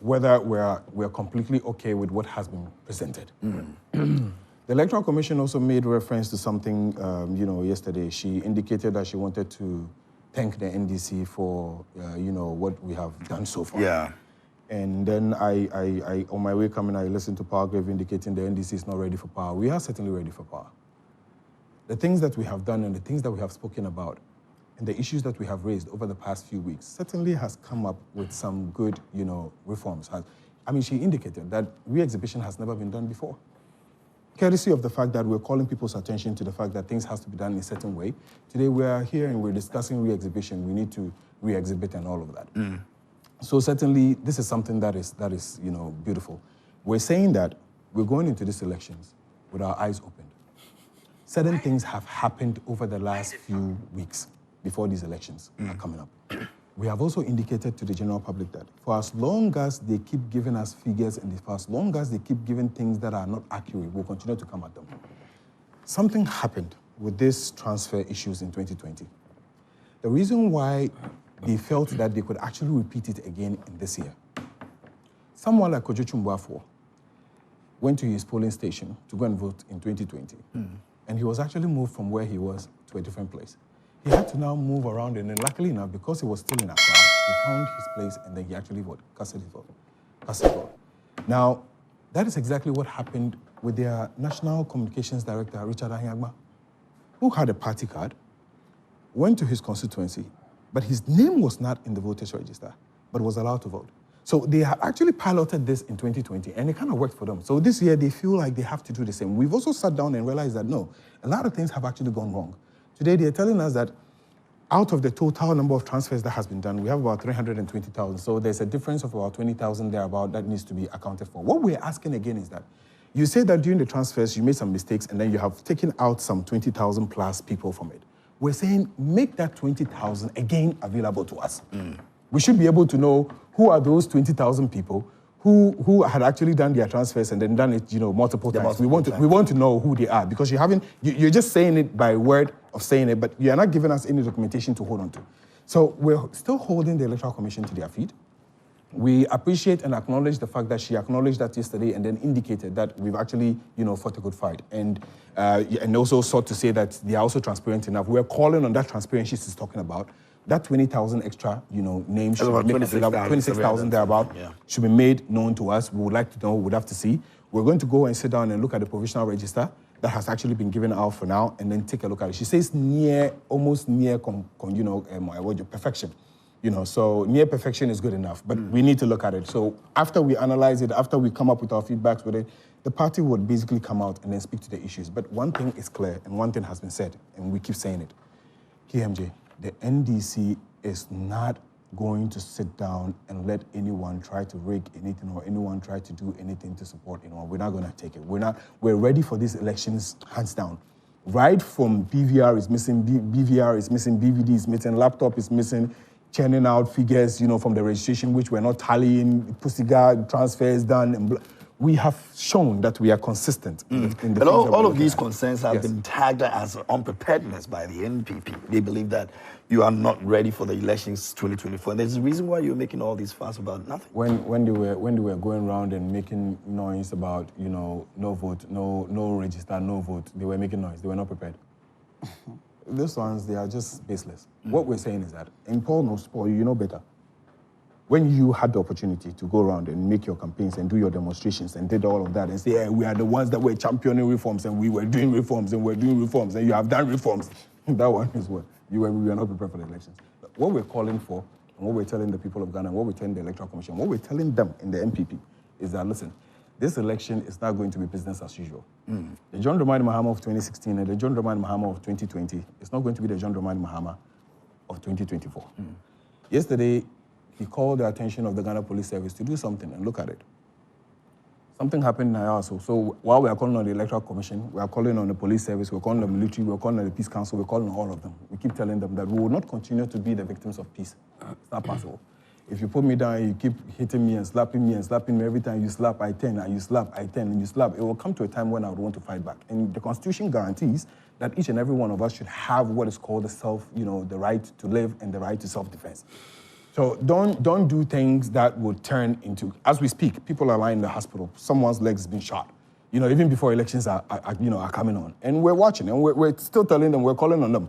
whether we're completely okay with what has been presented. The Electoral Commission also made reference to something, yesterday. She indicated that she wanted to thank the NDC for, what we have done so far. Yeah. And then I on my way coming, I listened to Powergrave indicating the NDC is not ready for power. We are certainly ready for power. The things that we have done and the things that we have spoken about and the issues that we have raised over the past few weeks certainly has come up with some good, reforms. She indicated that re-exhibition has never been done before. Courtesy of the fact that we're calling people's attention to the fact that things has to be done in a certain way. Today we are here and we're discussing re-exhibition. We need to re-exhibit and all of that. So certainly this is something that is beautiful. We're saying that we're going into these elections with our eyes opened. Certain things have happened over the last few weeks before these elections are coming up. We have also indicated to the general public that for as long as they keep giving us figures and for as long as they keep giving things that are not accurate, we'll continue to come at them. Something happened with these transfer issues in 2020. The reason why they felt that they could actually repeat it again in this year. Someone like Kojo Chumbuafo went to his polling station to go and vote in 2020. And he was actually moved from where he was to a different place. He had to now move around, and then luckily enough, because he was still in Accra, he found his place, and then he actually voted, casted his vote. Now, that is exactly what happened with their National Communications Director, Richard Ahiagba, who had a party card, went to his constituency, but his name was not in the voters register, but was allowed to vote. So they have actually piloted this in 2020, and it kind of worked for them. So this year, they feel like they have to do the same. We've also sat down and realized that, no, a lot of things have actually gone wrong. Today, they're telling us that out of the total number of transfers that has been done, we have about 320,000. So there's a difference of about 20,000 thereabout that needs to be accounted for. What we're asking again is that you say that during the transfers, you made some mistakes, and then you have taken out some 20,000 plus people from it. We're saying make that 20,000 again available to us. We should be able to know who are those 20,000 people who had actually done their transfers and then done it, multiple times. We want to know who they are, because you're just saying it by word of saying it, but you're not giving us any documentation to hold on to. So we're still holding the Electoral Commission to their feet. We appreciate and acknowledge the fact that she acknowledged that yesterday and then indicated that we've actually, fought a good fight. And also sought to say that they are also transparent enough. We're calling on that transparency she's talking about. That 20,000 extra, names, should be 26,000 thereabout, should be made known to us. We would like to know, we'd have to see. We're going to go and sit down and look at the provisional register that has actually been given out for now, and then take a look at it. She says almost near perfection. So near perfection is good enough, but we need to look at it. So after we analyze it, after we come up with our feedbacks with it, the party would basically come out and then speak to the issues. But one thing is clear, and one thing has been said, and we keep saying it. KMJ, the NDC is not going to sit down and let anyone try to rig anything or anyone try to do anything to support anyone. We're not going to take it. We're ready for these elections, hands down. Right from BVR is missing, BVR is missing, BVD is missing, laptop is missing, churning out figures, from the registration, which we're not tallying, Pusiga transfers done. And we have shown that we are consistent. In the But all of these concerns have been tagged as unpreparedness by the NPP. They believe that you are not ready for the elections 2024. And there's a reason why you're making all these fuss about nothing. When they were going around and making noise about, no vote, no register, no vote, they were making noise. They were not prepared. Those ones, they are just baseless. What we're saying is that, and Paul knows, Paul, you know better. When you had the opportunity to go around and make your campaigns and do your demonstrations and did all of that and say, hey, we are the ones that were championing reforms and we were doing reforms and we're doing reforms and you have done reforms, that one is what we were not prepared for the elections. But what we're calling for and what we're telling the people of Ghana and what we're telling the Electoral Commission, what we're telling them in the MPP is that, listen, this election is not going to be business as usual. The John Dramani Mahama of 2016 and the John Dramani Mahama of 2020 is not going to be the John Dramani Mahama of 2024. Yesterday, he called the attention of the Ghana Police Service to do something and look at it. Something happened in Ayaso. So while we are calling on the Electoral Commission, we are calling on the police service, we're calling on the military, we're calling on the Peace Council, we're calling on all of them. We keep telling them that we will not continue to be the victims of peace. It's not possible. If you put me down and you keep hitting me and slapping me every time you slap, I turn, and you slap, I turn, and you slap, it will come to a time when I would want to fight back. And the Constitution guarantees that each and every one of us should have what is called the right to live and the right to self-defense. So don't do things that will turn into, as we speak, people are lying in the hospital. Someone's legs has been shot. Even before elections are coming on. And we're watching, and we're still telling them, we're calling on them.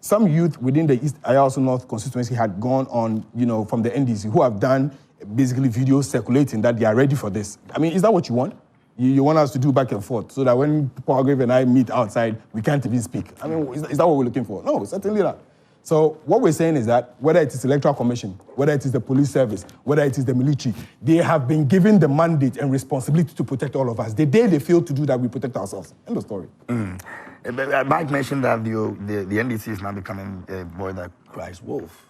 Some youth within the East Ayaso North constituency had gone on, from the NDC, who have done basically videos circulating that they are ready for this. I mean, is that what you want? You want us to do back and forth so that when Paul Grave and I meet outside, we can't even speak? I mean, is that what we're looking for? No, certainly not. So what we're saying is that whether it is the Electoral Commission, whether it is the police service, whether it is the military, they have been given the mandate and responsibility to protect all of us. The day they fail to do that, we protect ourselves. End of story. Mike mentioned that the NDC is now becoming a boy that cries wolf.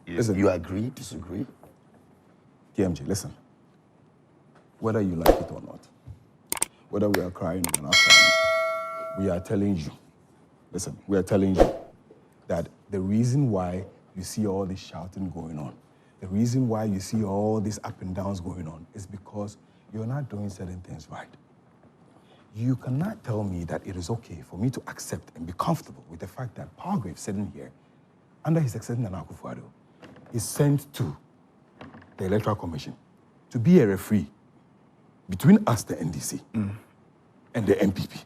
Listen, you agree, disagree? KMJ, listen. Whether you like it or not, whether we are crying or not crying, we are telling you, listen, we are telling you that the reason why you see all this shouting going on, the reason why you see all these up and downs going on is because you're not doing certain things right. You cannot tell me that it is okay for me to accept and be comfortable with the fact that Paul Grave sitting here under his Excellency Nana Akufo-Addo is sent to the Electoral Commission to be a referee between us, the NDC, and the MPP.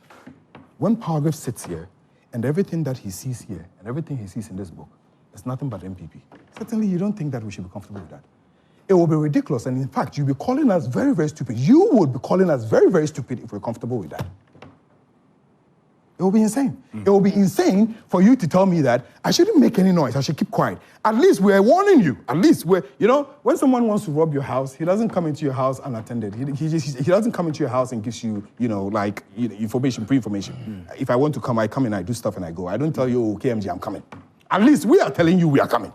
When Paul Grave sits here, and everything that he sees here, and everything he sees in this book, is nothing but MPP. Certainly, you don't think that we should be comfortable with that. It will be ridiculous, and in fact, you'll be calling us very, very stupid. You would be calling us very, very stupid if we're comfortable with that. It will be insane. It will be insane for you to tell me that I shouldn't make any noise, I should keep quiet. At least we're warning you. At least we're, when someone wants to rob your house, he doesn't come into your house unattended. He doesn't come into your house and gives you, information, pre-information. If I want to come, I come and I do stuff and I go. I don't tell you, KMG, I'm coming. At least we are telling you we are coming.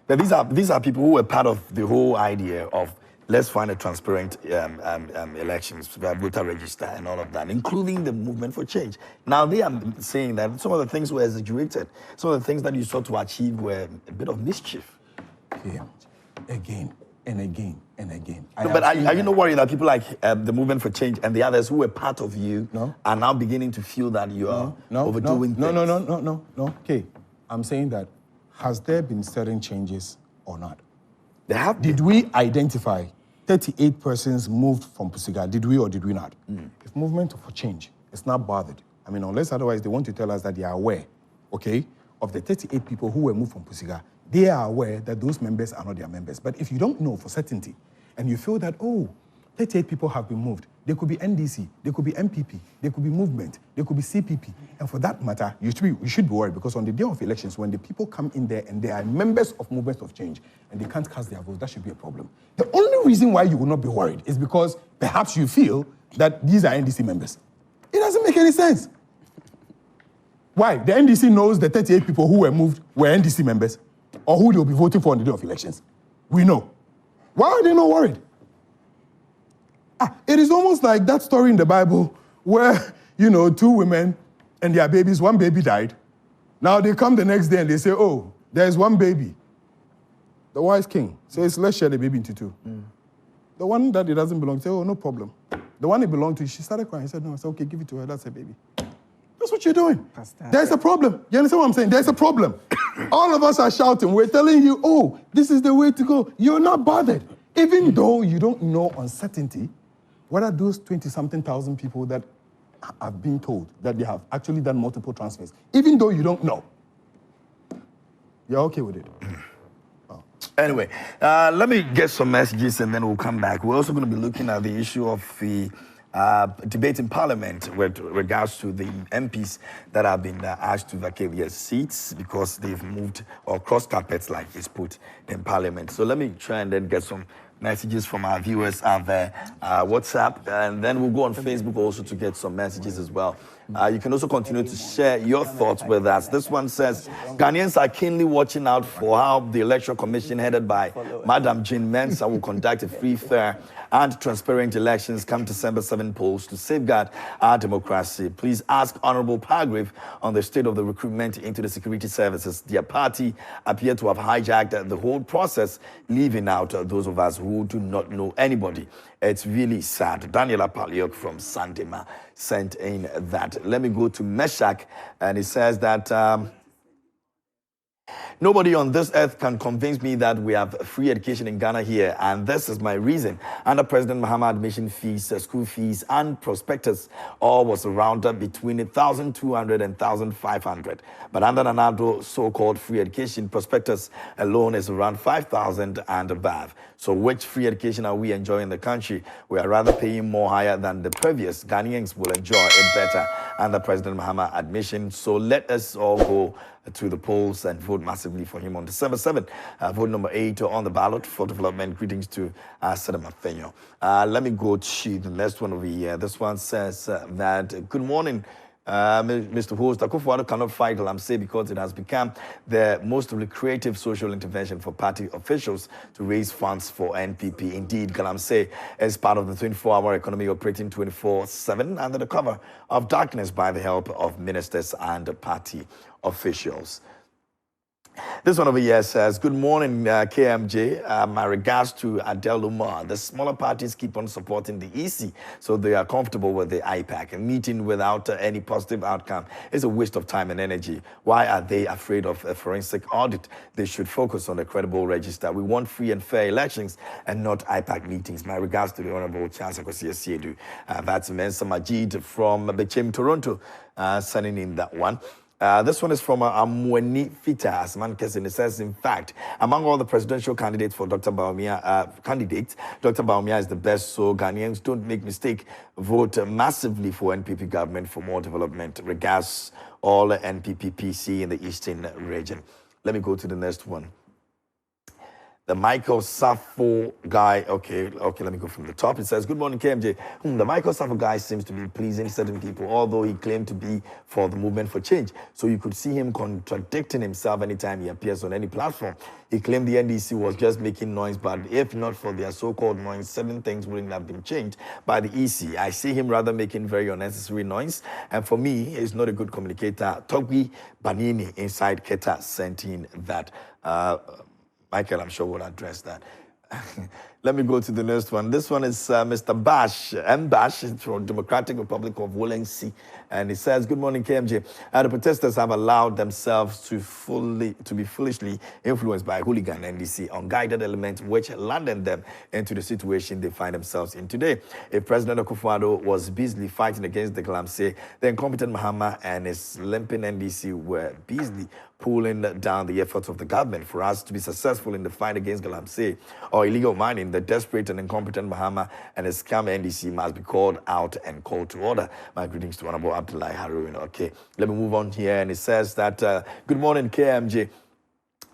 But these are people who were part of the whole idea of let's find a transparent elections, voter register and all of that, including the movement for change. Now they are saying that some of the things were exaggerated. Some of the things that you sought to achieve were a bit of mischief. Yeah. Again and again and again. But are you not worried that people like the movement for change and the others who were part of you are now beginning to feel that you are overdoing things? No. Okay, I'm saying that, has there been certain changes or not? There have been. Did we identify 38 persons moved from Pusiga? Did we or did we not? If movement for change is not bothered, I mean, unless otherwise they want to tell us that they are aware, okay, of the 38 people who were moved from Pusiga, they are aware that those members are not their members. But if you don't know for certainty, and you feel that, 38 people have been moved, They could be NDC, they could be MPP, they could be movement, they could be CPP. And for that matter, you should be worried because on the day of elections, when the people come in there and they are members of movements of change and they can't cast their votes, that should be a problem. The only reason why you will not be worried is because perhaps you feel that these are NDC members. It doesn't make any sense. Why? The NDC knows the 38 people who were moved were NDC members or who they will be voting for on the day of elections. We know. Why are they not worried? It is almost like that story in the Bible where, two women and their babies, one baby died. Now they come the next day and they say, oh, there's one baby. The wise king says, let's share the baby into two. The one that it doesn't belong to, say, oh, no problem. The one it belonged to, she started crying. I said, no. I said, okay, give it to her. That's her baby. That's what you're doing. There's a problem. You understand what I'm saying? There's a problem. All of us are shouting. We're telling you, oh, this is the way to go. You're not bothered. Even though you don't know uncertainty, whether those 20-something thousand people that have been told that they have actually done multiple transfers, even though you don't know, you're okay with it. Anyway, let me get some messages and then we'll come back. We're also going to be looking at the issue of the debate in Parliament with regards to the MPs that have been asked to vacate their seats because they've moved or crossed carpets like it's put in Parliament. So let me try and then get some messages from our viewers out there, WhatsApp, and then we'll go on Facebook also to get some messages as well. You can also continue to share your thoughts with us. This one says, Ghanaians are keenly watching out for how the Electoral Commission headed by Madam Jean Mensah will conduct a free, fair, and transparent elections come December 7 polls to safeguard our democracy. Please ask Honorable Pargrave on the state of the recruitment into the security services. Their party appear to have hijacked the whole process, leaving out those of us who do not know anybody. It's really sad. Daniela Paliok from Sandema sent in that. Let me go to Meshach, and he says that nobody on this earth can convince me that we have free education in Ghana here, and this is my reason. Under President Mahama, admission fees, school fees, and prospectus all was around between 1,200 and 1,500. But under Nanado, so-called free education, prospectus alone is around 5,000 and above. So which free education are we enjoying in the country? We are rather paying more higher than the previous. Ghanaians will enjoy it better under President Mahama admission. So let us all go to the polls and vote massively for him on December 7th. Vote number 8 on the ballot for development. Greetings to Sedema Fenyo. Let me go to the next one over here. This one says that, good morning, Mr. Host. Akufo-Addo cannot fight Galamsey because it has become the most lucrative social intervention for party officials to raise funds for NPP. Indeed, Galamsey is part of the 24-hour economy operating 24/7 under the cover of darkness by the help of ministers and party officials. This one over here says, good morning, KMJ. My regards to Adele Umar. The smaller parties keep on supporting the EC, so they are comfortable with the IPAC. A meeting without any positive outcome is a waste of time and energy. Why are they afraid of a forensic audit? They should focus on a credible register. We want free and fair elections and not IPAC meetings. My regards to the Honorable Charles Akwasi Asiedu. That's Mensa Majid from Bechem, Toronto, sending in that one. This one is from Amweni Fitas Mankesin. It says, in fact, among all the presidential candidates for Dr. Bawumia, Dr. Bawumia is the best. So Ghanaians, don't make mistake. Vote massively for NPP government for more development. Regards all NPP PC in the Eastern region. Let me go to the next one. The Michael Safo guy, okay, let me go from the top. It says, good morning, KMJ. The Michael Safo guy seems to be pleasing certain people, although he claimed to be for the movement for change. So you could see him contradicting himself anytime he appears on any platform. He claimed the NDC was just making noise, but if not for their so-called noise, certain things wouldn't have been changed by the EC. I see him rather making very unnecessary noise. And for me, he's not a good communicator. Togbi Banini inside Keta sent in that. Michael, I'm sure will address that. Let me go to the next one. This one is Mr. Bash, M. Bash from Democratic Republic of Wolensi. And he says, good morning, KMJ. The protesters have allowed themselves to be foolishly influenced by hooligan NDC, unguided elements which landed them into the situation they find themselves in today. If President Akufo-Addo was busily fighting against the Galamsey, the incompetent Mahama and his limping NDC were busily pulling down the efforts of the government. For us to be successful in the fight against Galamsey or illegal mining, warning, the desperate and incompetent Mahama and his scam NDC must be called out and called to order. My greetings to Honorable Abdullahi Harun. Okay, let me move on here. And it says that, good morning, KMJ.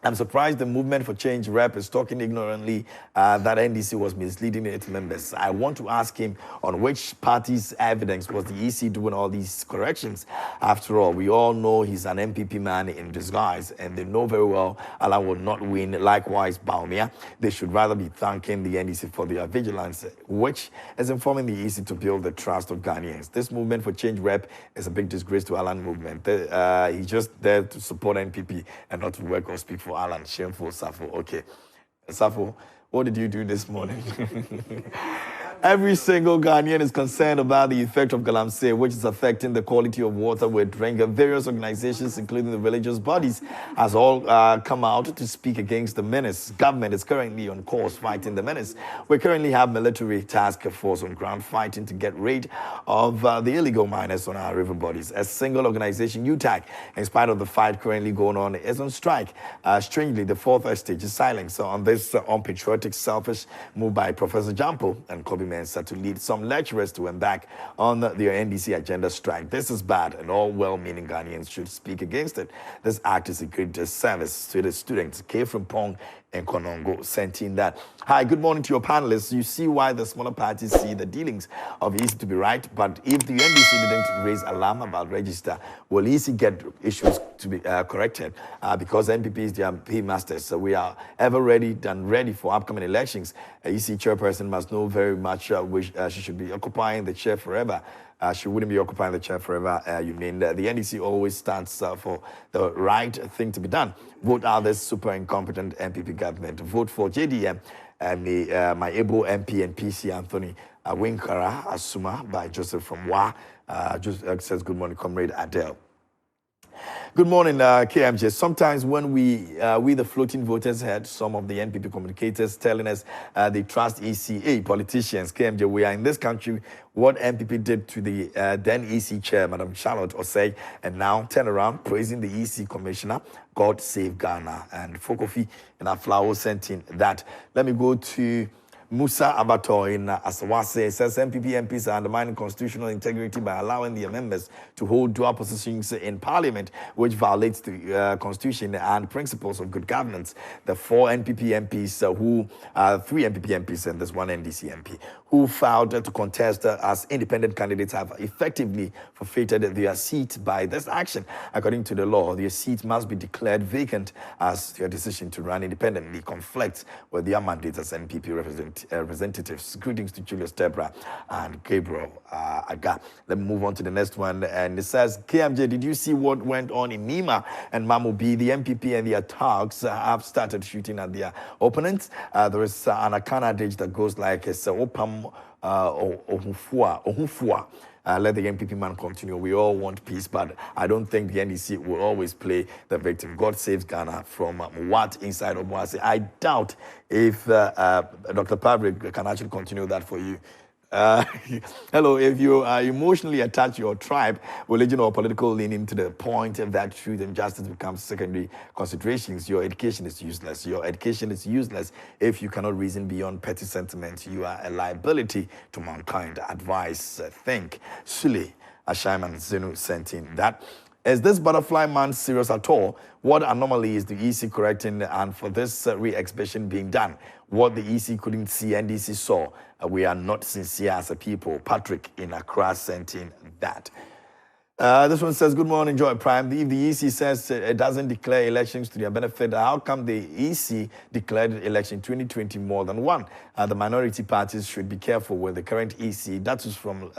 I'm surprised the Movement for Change rep is talking ignorantly that NDC was misleading its members. I want to ask him on which party's evidence was the EC doing all these corrections. After all, we all know he's an MPP man in disguise, and they know very well Alan will not win. Likewise, Baumia. They should rather be thanking the NDC for their vigilance, which is informing the EC to build the trust of Ghanaians. This Movement for Change rep is a big disgrace to Alan movement. He's just there to support NPP and not to work or speak for Alan. Shameful, Safo. Okay. Safo, what did you do this morning? Every single Ghanaian is concerned about the effect of galamsey, which is affecting the quality of water we drink. Various organizations, including the religious bodies, has all come out to speak against the menace. Government is currently on course fighting the menace. We currently have military task force on ground fighting to get rid of the illegal miners on our river bodies. A single organization, IPAC, in spite of the fight currently going on, is on strike. Strangely, the fourth stage is silent. So on this unpatriotic, selfish move by Professor Jampo and Kobe to lead some lecturers to embark on their NDC agenda strike. This is bad, and all well-meaning Ghanaians should speak against it. This act is a great disservice to the students. K from Pong and Konongo sent in that. Hi, good morning to your panelists. You see why the smaller parties see the dealings of EC to be right, but if the NDC didn't raise alarm about register, will EC get issues to be corrected? Because NPP is their paymasters, so we are ever ready and ready for upcoming elections. EC chairperson must know very much which she should be occupying the chair forever. She wouldn't be occupying the chair forever. You mean the NDC always stands for the right thing to be done. Vote out this super incompetent MPP government. Vote for JDM and my able MP and PC Anthony Winkara Asuma by Joseph from WA. Just says good morning, Comrade Adele. Good morning, KMJ. Sometimes when we the floating voters heard some of the NPP communicators telling us they trust ECA politicians. KMJ, we are in this country. What NPP did to the then EC chair, Madam Charlotte Osei, and now turn around praising the EC commissioner. God save Ghana. And Fokofi and Aflao sent in that. Let me go to Musa Abato in Asawase. Says MPP MPs are undermining constitutional integrity by allowing their members to hold dual positions in parliament, which violates the constitution and principles of good governance. The four NPP MPs three NPP MPs and this one NDC MP who filed to contest as independent candidates have effectively forfeited their seat by this action. According to the law, their seat must be declared vacant as their decision to run independently conflicts with their mandate as NPP representatives. Greetings to Julius Debra and Gabriel Aga. Let me move on to the next one. And it says, KMJ, did you see what went on in Nima and Mamubi? The MPP and their thugs have started shooting at their opponents. There is an Akana adage that goes like, it's opam ohufua. Let the MPP man continue. We all want peace, but I don't think the NDC will always play the victim. God saves Ghana from what inside of Mwase. I doubt if Dr. Pavlik can actually continue that for you. Hello, if you emotionally attach your tribe, religion, or political leaning to the point that truth and justice becomes secondary considerations, your education is useless. Your education is useless if you cannot reason beyond petty sentiments. You are a liability to mankind. Advice, think. Sule Ashaiman Zenu sent in that. Is this butterfly man serious at all? What anomaly is the EC correcting, and for this re-exhibition being done? What the EC couldn't see, NDC saw. We are not sincere as a people. Patrick in Accra sent in that. This one says, good morning, Joy Prime. If the EC says it doesn't declare elections to their benefit, how come the EC declared election 2020 more than one? The minority parties should be careful with the current EC. That is from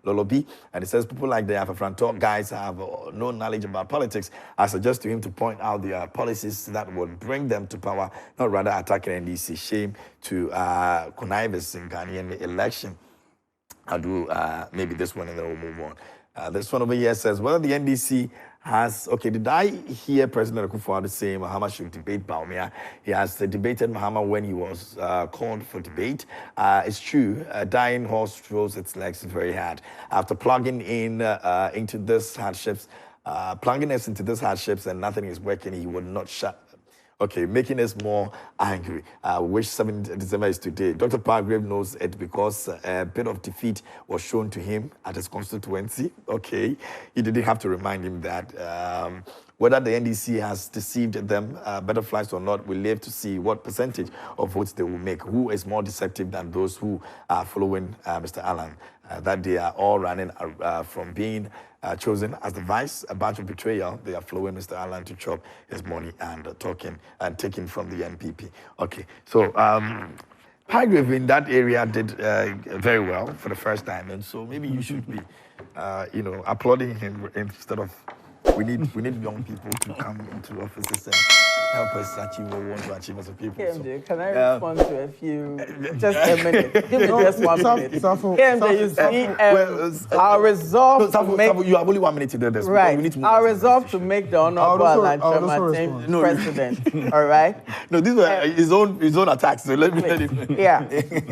Lolobi. And it says, people like the Afafranto guys have no knowledge about politics. I suggest to him to point out the policies that would bring them to power, not rather attacking NDC. Shame to connivance in Ghanaian election. I'll do maybe this one and then we'll move on. This one over here says, whether the NDC has, okay, did I hear President Akufo-Addo say Mahama should debate Baumia? He has debated Mahama when he was called for debate. It's true, a dying horse throws its legs very hard. After plugging in into this hardships, and nothing is working, he would not shut. Okay, making us more angry. Which 7th December is today. Dr. Pargrave knows it because a bit of defeat was shown to him at his constituency. Okay, he didn't have to remind him that. Whether the NDC has deceived them, butterflies or not, we'll live to see what percentage of votes they will make. Who is more deceptive than those who are following Mr. Allen? That they are all running from being chosen as the vice, a bunch of betrayal. They are following Mr. Allen to chop his money and talking and taking from the NPP. Okay, so Pargrave in that area did very well for the first time, and so maybe you should be, applauding him instead of. We need young people to come into offices and help us achieve what we want to achieve as a people. KMJ, can I respond to a few? Just a minute. Give me just 1 minute. KMJ, you see, our resolve to make... You have only 1 minute to do this. Right. We need to our resolve to make the Honorable Alan Chema president. All right? No, these are his own attacks, so let him... Yeah.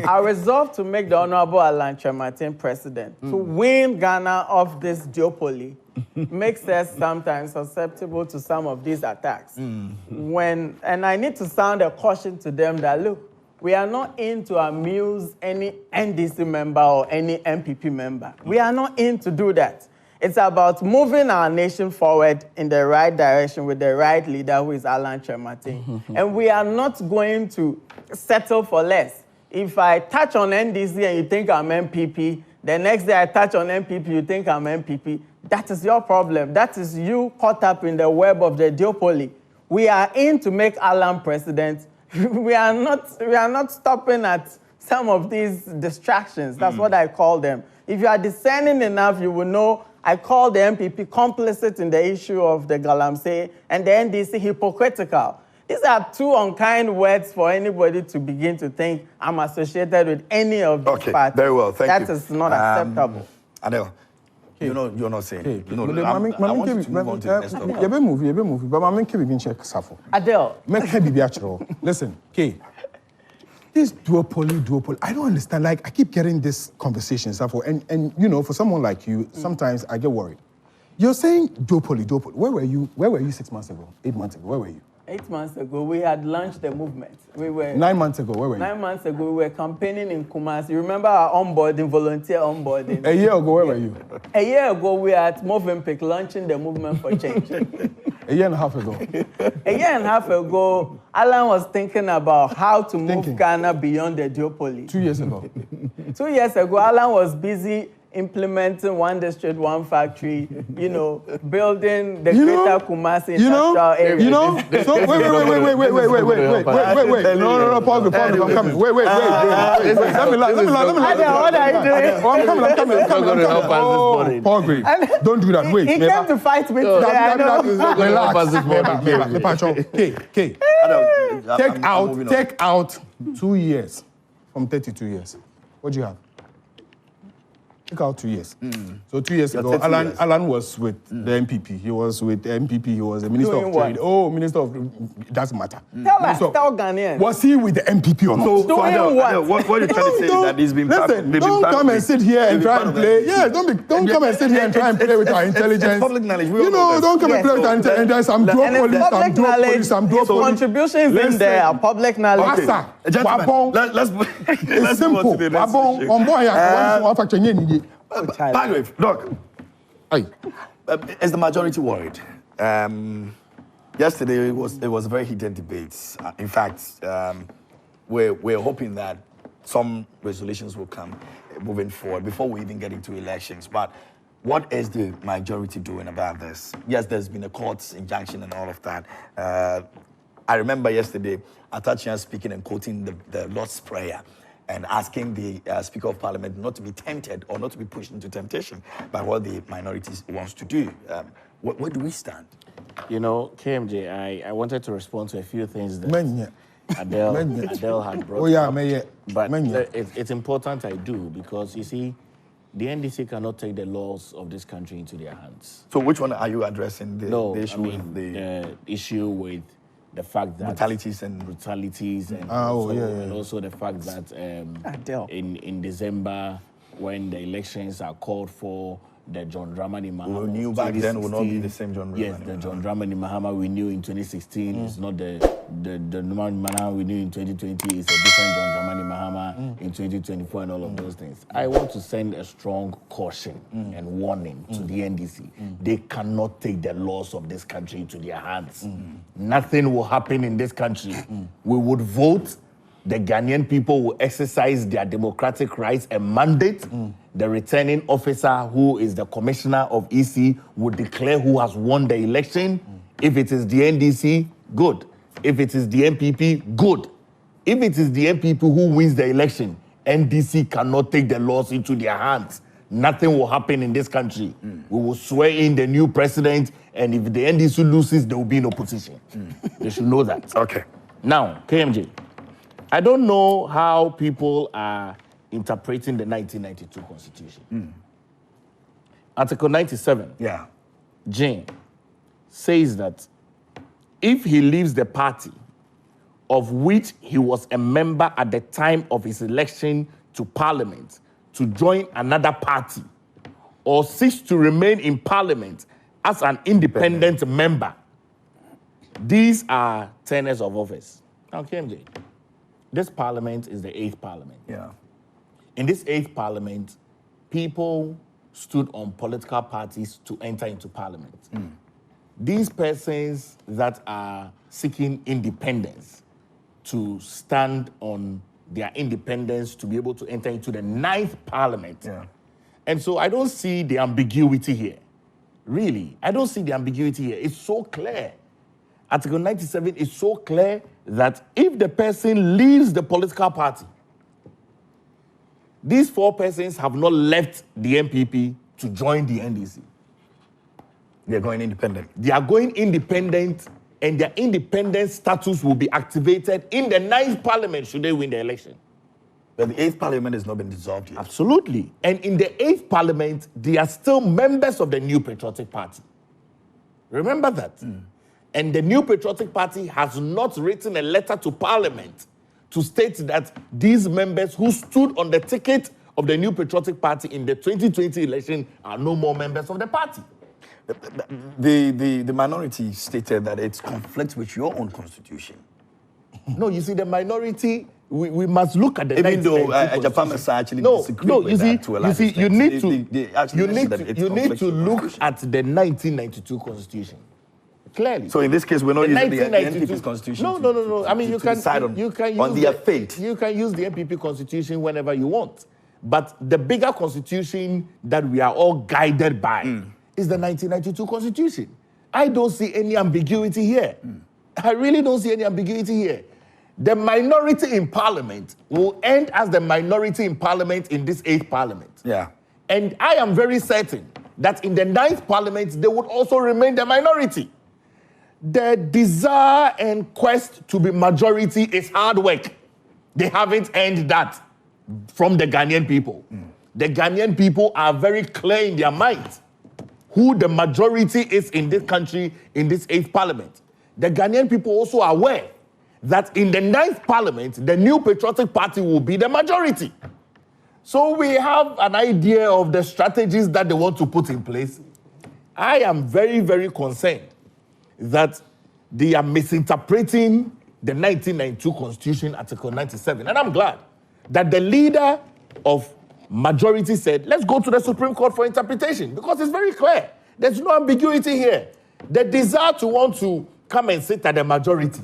Our resolve to make the Honorable Alan Chema president, to win Ghana off this duopoly, makes us sometimes susceptible to some of these attacks. And I need to sound a caution to them that, look, we are not in to amuse any NDC member or any MPP member. We are not in to do that. It's about moving our nation forward in the right direction with the right leader, who is Alan Chema. And we are not going to settle for less. If I touch on NDC and you think I'm MPP, the next day I touch on MPP, you think I'm MPP. That is your problem. That is you caught up in the web of the duopoly. We are in to make Alan president. We are not stopping at some of these distractions. That's what I call them. If you are discerning enough, you will know I call the MPP complicit in the issue of the Galamsey and the NDC hypocritical. These are two unkind words for anybody to begin to think I'm associated with any of these parties. Okay, very well, thank you. That is not acceptable. Adele, you're not saying. Okay. I want you to move on to the next topic. You be move, but I'm keep check Safo. Adele. Listen, okay. This duopoly. I don't understand. Like, I keep getting this conversation, Safo, and for someone like you, sometimes I get worried. You're saying duopoly. Where were you 6 months ago, 8 months ago? Where were you? 8 months ago, we had launched the movement. We were 9 months ago, where were you? 9 months ago, we were campaigning in Kumasi. You remember our onboarding, volunteer onboarding? A year ago, where were you? A year ago, we were at Movenpick launching the movement for change. A year and a half ago. A year and a half ago, Alan was thinking about how to move Ghana beyond the duopoly. 2 years ago. 2 years ago, Alan was busy implementing one district, one factory, building the greater Kumasi industrial area. So wait. No, pause, I'm coming. Wait. Let me what are you doing? I'm coming. Paul Gray, don't do that. Wait. He came to fight me today. Relax. Take out 2 years from 32 years. What do you have? Take out 2 years. So 2 years ago, Alan was with the MPP. He was with the MPP. He was a minister of trade. Oh, minister of... It doesn't matter. Tell Ghanaians. Was he with the MPP or not? So what you're trying to say is that he's been... Listen, don't come and sit here and try and play. Yeah, don't come and sit here and try and play with our intelligence. It's public knowledge. Don't come and play with our intelligence. Some duopoly, some contributions in there are public knowledge. Let's simple. Pargrave, look. Is the majority worried? Yesterday it was a very heated debate. In fact, we're hoping that some resolutions will come moving forward before we even get into elections. But what is the majority doing about this? Yes, there's been a court injunction and all of that. I remember yesterday Atachian speaking and quoting the Lord's Prayer and asking the Speaker of Parliament not to be tempted or not to be pushed into temptation by what the minorities wants to do. Where do we stand? KMJ, I wanted to respond to a few things that Adele had brought up. But it's important I do, because, you see, the NDC cannot take the laws of this country into their hands. So which one are you addressing? The issue with the fact that brutalities and also the fact that in December, when the elections are called for, the John Dramani Mahama. We knew back then will not be the same John Dramani. Yes, the John Dramani Mahama we knew in 2016 is not the Dramani Mahama we knew in 2020. It's a different John Dramani Mahama in 2024 and all of those things. I want to send a strong caution and warning to the NDC. They cannot take the laws of this country into their hands. Nothing will happen in this country. We would vote. The Ghanaian people will exercise their democratic rights and mandate. The returning officer, who is the commissioner of EC, will declare who has won the election. If it is the NDC, good. If it is the MPP, good. If it is the MPP who wins the election, NDC cannot take the laws into their hands. Nothing will happen in this country. We will swear in the new president, and if the NDC loses, they will be in opposition. They should know that. Okay. Now, KMJ, I don't know how people are interpreting the 1992 Constitution. Article 97, Jane, says that if he leaves the party of which he was a member at the time of his election to Parliament to join another party or seeks to remain in Parliament as an independent member, these are tenures of office. Now, KMJ, this Parliament is the 8th Parliament. In this 8th Parliament, people stood on political parties to enter into Parliament. These persons that are seeking independence to stand on their independence to be able to enter into the 9th Parliament. And so I don't see the ambiguity here. Really, I don't see the ambiguity here. It's so clear. Article 97 is so clear that if the person leaves the political party, these 4 persons have not left the MPP to join the NDC. They're going independent. They are going independent, and their independent status will be activated in the 9th Parliament should they win the election. But the 8th Parliament has not been dissolved yet. Absolutely. And in the 8th Parliament, they are still members of the New Patriotic Party. Remember that. And the New Patriotic Party has not written a letter to Parliament to state that these members who stood on the ticket of the New Patriotic Party in the 2020 election are no more members of the party. The minority stated that it conflicts with your own constitution. No, you see, the minority, we must look at the even though Japan actually disagree with that to a large extent. You need to look at the 1992 Constitution. Clearly. So in this case, we're not using the NPP's constitution. No. I mean, you can use their fate. You can use the NPP constitution whenever you want. But the bigger constitution that we are all guided by is the 1992 Constitution. I don't see any ambiguity here. I really don't see any ambiguity here. The minority in Parliament will end as the minority in Parliament in this 8th Parliament. And I am very certain that in the 9th Parliament, they would also remain the minority. The desire and quest to be majority is hard work. They haven't earned that from the Ghanaian people. The Ghanaian people are very clear in their minds who the majority is in this country, in this 8th Parliament. The Ghanaian people also are aware that in the 9th Parliament, the New Patriotic Party will be the majority. So we have an idea of the strategies that they want to put in place. I am very, very concerned that they are misinterpreting the 1992 Constitution, Article 97. And I'm glad that the leader of majority said, let's go to the Supreme Court for interpretation, because it's very clear. There's no ambiguity here. The desire to want to come and sit at the majority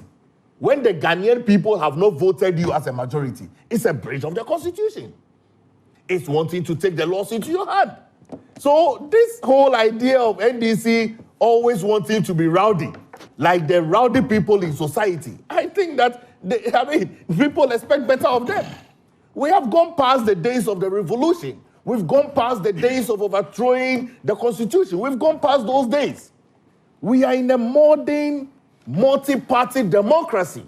when the Ghanaian people have not voted you as a majority is a breach of the Constitution. It's wanting to take the laws into your hand. So this whole idea of NDC always wanting to be rowdy, like the rowdy people in society, I think that, people expect better of them. We have gone past the days of the revolution. We've gone past the days of overthrowing the Constitution. We've gone past those days. We are in a modern, multi-party democracy.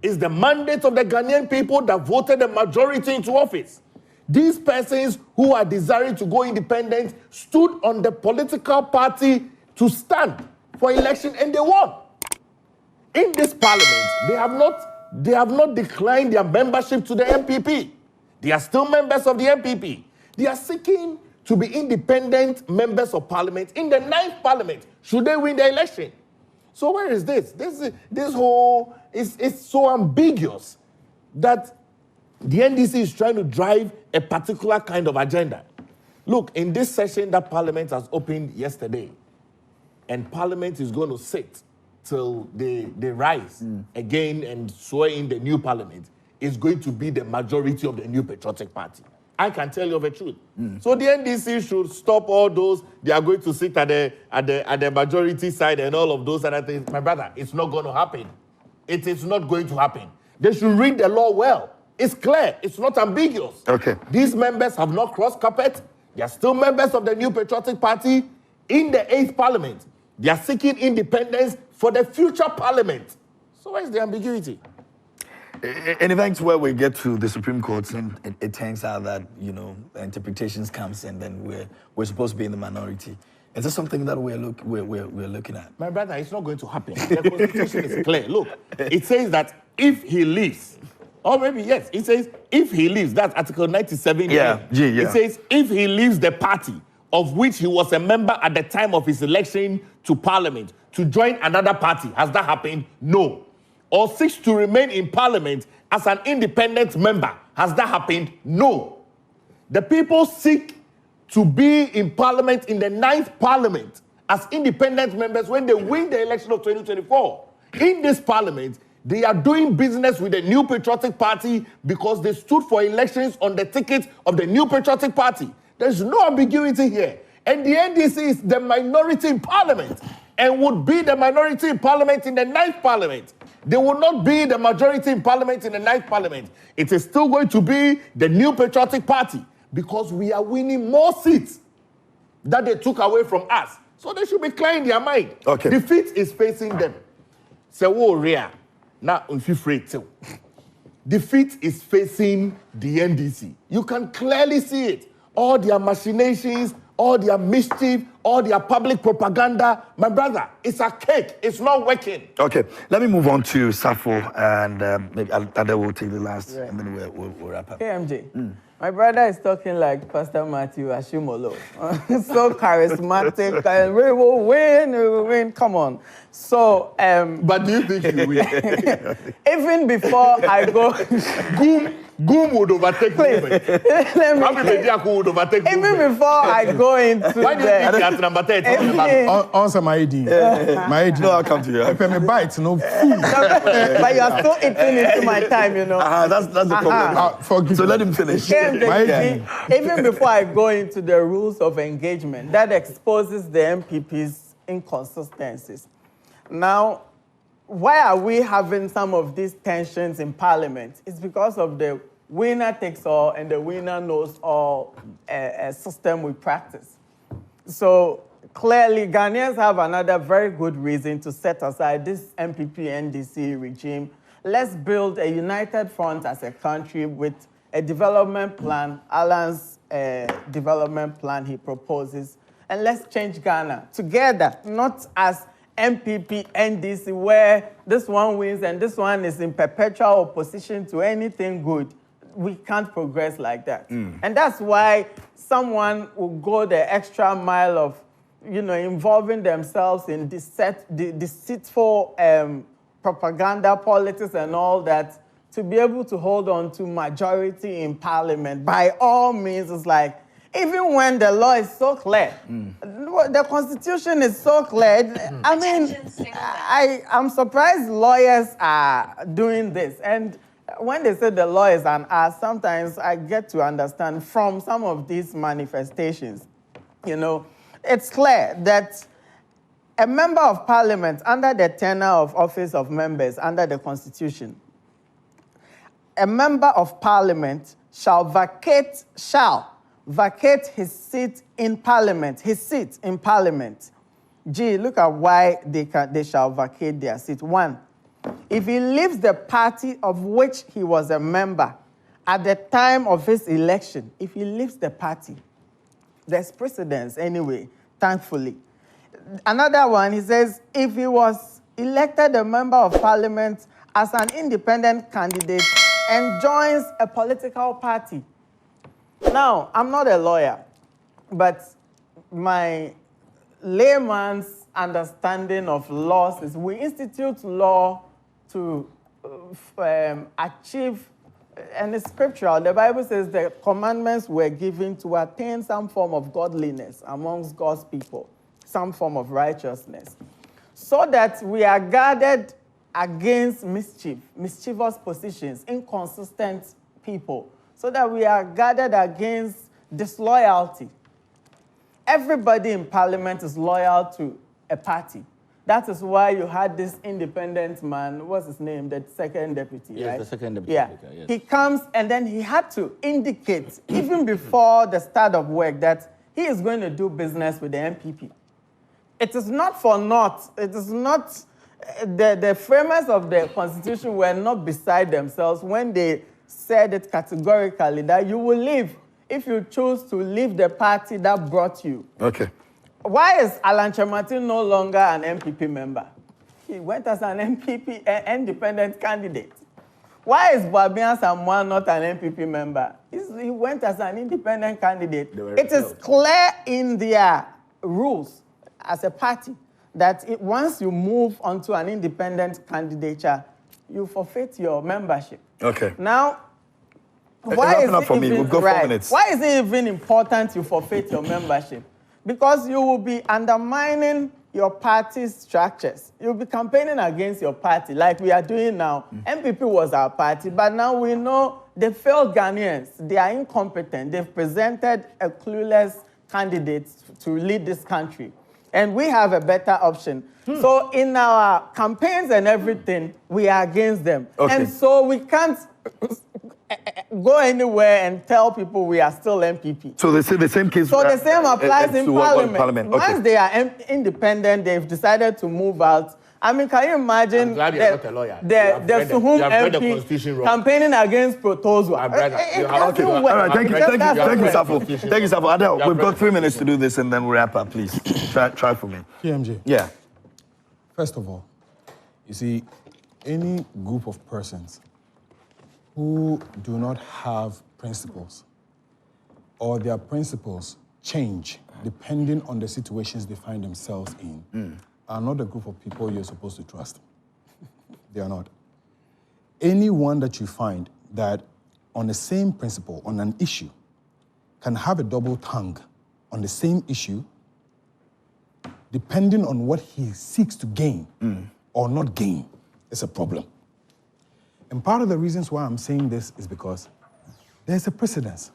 It's the mandate of the Ghanaian people that voted the majority into office. These persons who are desiring to go independent stood on the political party to stand for election, and they won. In this parliament, they have not declined their membership to the MPP. They are still members of the MPP. They are seeking to be independent members of parliament in the 9th parliament should they win the election. So where is this? This whole is so ambiguous that the NDC is trying to drive a particular kind of agenda. Look, in this session that Parliament has opened yesterday, and Parliament is going to sit till they rise again and swear in the new Parliament, is going to be the majority of the New Patriotic Party. I can tell you the truth. So the NDC should stop all those. They are going to sit at the majority side and all of those other things. My brother, it's not going to happen. It is not going to happen. They should read the law well. It's clear. It's not ambiguous. Okay. These members have not crossed carpet. They are still members of the New Patriotic Party in the 8th Parliament. They are seeking independence for the future Parliament. So where's the ambiguity? In events where we get to the Supreme Court and it turns out that, interpretations comes and then we're supposed to be in the minority. Is this something that we're looking at? My brother, it's not going to happen. The Constitution is clear. Look, it says that if he leaves, or maybe, yes, it says if he leaves, that's Article 97. Yeah. It says if he leaves the party of which he was a member at the time of his election to Parliament to join another party. Has that happened? No. Or seeks to remain in Parliament as an independent member. Has that happened? No. The people seek to be in Parliament in the 9th Parliament as independent members when they win the election of 2024. In this Parliament, they are doing business with the New Patriotic Party because they stood for elections on the ticket of the New Patriotic Party. There's no ambiguity here. And the NDC is the minority in Parliament and would be the minority in Parliament in the 9th Parliament. They will not be the majority in Parliament in the 9th Parliament. It is still going to be the New Patriotic Party because we are winning more seats that they took away from us. So they should be clear in their mind. Okay. Defeat is facing them. So, now, if you afraid too. Defeat is facing the NDC. You can clearly see it. All their machinations, all their mischief, all their public propaganda. My brother, it's a cake. It's not working. Okay, let me move on to Safo, and maybe Ade will take the last, and then we'll wrap up. KMJ, my brother is talking like Pastor Matthew Ashimolo. So charismatic, and we will win, come on. So, but do you think you will? Even before I go... Goom would overtake movement. Would overtake even movement. before I go into Why do you think that's number 10? Answer my ID. My ID. No, I'll come to you. I pay me bites, no food. But you are still eating into my time, That's the problem. Forgive So me. let him finish. Even before I go into the rules of engagement, that exposes the MPP's inconsistencies. Now, why are we having some of these tensions in Parliament? It's because of the winner takes all and the winner knows all system we practice. So clearly, Ghanaians have another very good reason to set aside this MPP-NDC regime. Let's build a united front as a country with a development plan, Alan's development plan he proposes, and let's change Ghana together, not as MPP, NDC, where this one wins and this one is in perpetual opposition to anything good. We can't progress like that. And that's why someone will go the extra mile of, involving themselves in deceitful propaganda, politics, and all that to be able to hold on to majority in Parliament. By all means, it's like, even when the law is so clear, the Constitution is so clear. I mean, I'm surprised lawyers are doing this. And when they say the law is an art, sometimes I get to understand from some of these manifestations. It's clear that a member of Parliament under the tenure of office of members under the Constitution, a member of Parliament shall vacate his seat in Parliament. Look at why they shall vacate their seat. 1, if he leaves the party of which he was a member at the time of his election, if he leaves the party, there's precedence anyway, thankfully. Another one, he says, if he was elected a member of Parliament as an independent candidate and joins a political party. Now, I'm not a lawyer, but my layman's understanding of laws is we institute law to achieve, and it's scriptural. The Bible says the commandments were given to attain some form of godliness amongst God's people, some form of righteousness, so that we are guarded against mischief, mischievous positions, inconsistent people, so that we are guarded against disloyalty. Everybody in parliament is loyal to a party. That is why you had this independent man, what's his name, the second deputy, yes, right? The second deputy. Yeah. Speaker, yes. He comes and then he had to indicate, even before the start of work, that he is going to do business with the MPP. It is not for naught. It is not, the framers of the Constitution were not beside themselves when they said it categorically that you will leave if you choose to leave the party that brought you. Okay. Why is Alan Chematin no longer an MPP member? He went as an MPP, independent candidate. Why is Boabian Samoa not an MPP member? He went as an independent candidate. It is clear in their rules as a party that once you move onto an independent candidature, you forfeit your membership. Okay. Now, why is it for me. We'll go 4 minutes. Why is it even important you forfeit your membership? Because you will be undermining your party's structures. You'll be campaigning against your party like we are doing now. MPP was our party, but now we know they failed Ghanaians. They are incompetent. They've presented a clueless candidate to lead this country. And we have a better option. So in our campaigns and everything, we are against them. Okay. And so we can't go anywhere and tell people we are still MPP. So they say the same case. So the same applies in Parliament. Okay. Once they are independent, they've decided to move out. I mean, can you imagine I'm glad you're not a lawyer. the Suhum MP campaigning against Protozo? All right, thank you, Safo. Thank you, Safo. Adele, we've got 3 minutes to do this and then we'll wrap up, please. Try for me. PMJ. Yeah. First of all, you see, any group of persons who do not have principles or their principles change depending on the situations they find themselves in are not a group of people you're supposed to trust. They are not. Anyone that you find that on the same principle, on an issue, can have a double tongue on the same issue, depending on what he seeks to gain or not gain, is a problem. And part of the reasons why I'm saying this is because there's a precedence.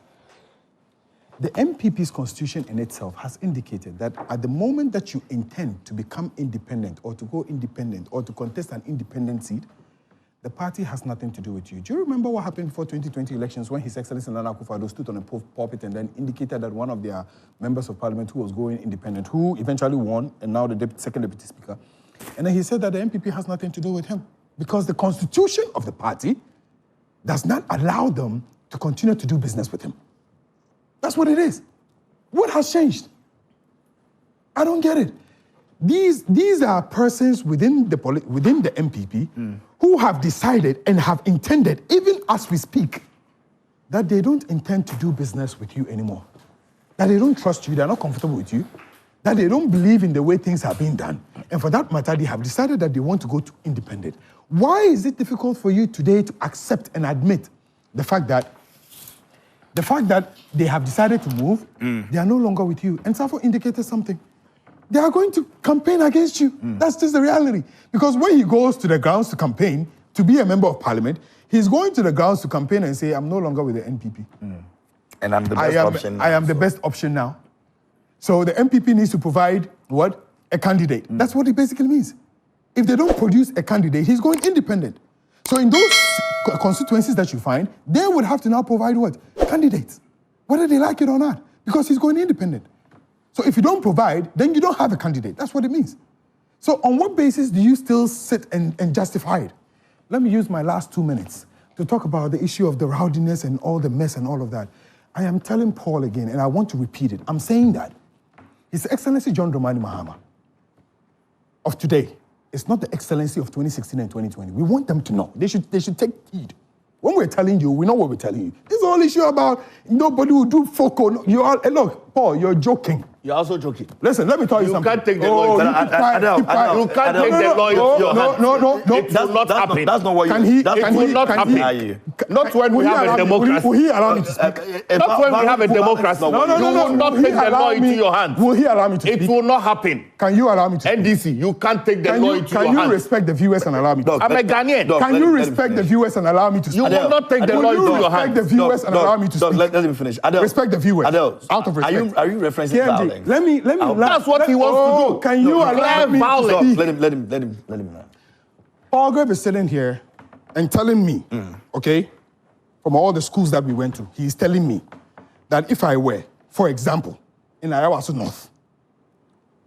The MPP's constitution in itself has indicated that at the moment that you intend to become independent or to go independent or to contest an independent seat, the party has nothing to do with you. Do you remember what happened before 2020 elections when His Excellency Nana Akufo-Addo stood on a pulpit and then indicated that one of their members of parliament who was going independent, who eventually won, and now the second deputy speaker, and then he said that the MPP has nothing to do with him because the constitution of the party does not allow them to continue to do business with him. That's what it is. What has changed? I don't get it. These are persons within the MPP who have decided and have intended, even as we speak, that they don't intend to do business with you anymore. That they don't trust you, they're not comfortable with you, that they don't believe in the way things are being done. And for that matter, they have decided that they want to go to independent. Why is it difficult for you today to accept and admit the fact that they have decided to move, they are no longer with you? And Safo indicated something. They are going to campaign against you. That's just the reality. Because when he goes to the grounds to campaign, to be a member of parliament, he's going to the grounds to campaign and say, I'm no longer with the NPP. And I'm the best option now. I am the best option now. So the MPP needs to provide what? A candidate. That's what it basically means. If they don't produce a candidate, he's going independent. So in those constituencies that you find, they would have to now provide what? Candidates, whether they like it or not, because he's going independent. So if you don't provide, then you don't have a candidate. That's what it means. So on what basis do you still sit and justify it? Let me use my last 2 minutes to talk about the issue of the rowdiness and all the mess and all of that. I am telling Paul again, and I want to repeat it. I'm saying that His Excellency John Dramani Mahama of today is not the excellency of 2016 and 2020. We want them to know. They should take heed. When we're telling you, we know what we're telling you. This is the whole issue about nobody will do FOCO. You are, look, Paul, you're joking. You're also joking. Listen, let me tell you something. You can't take the law. You keep quiet. Keep quiet. You can't take the law into your hands. No. It will not happen. That's not what Can you... he? It will not happen. Not when we have a democracy. Will he allow me to speak? Not when we have a democracy. You will not take the law into your hands. Will he allow me to speak? It will not happen. Can you allow me to speak? NDC, you can't take the law into your hands. Can you respect the viewers and allow me to speak? I'm a Ghanaian. Can you respect the viewers and allow me to speak? You will not take the law into your hands. Respect the viewers and allow me to speak? Let me finish. Adele, respect the viewers. Adele, out of respect. Are you referencing violence? Let me. That's what he wants to do. Can you allow me to speak? Let him. Paul Grave is sitting here and telling me, okay, from all the schools that we went to, he's telling me that if I were, for example, in Ayawaso North,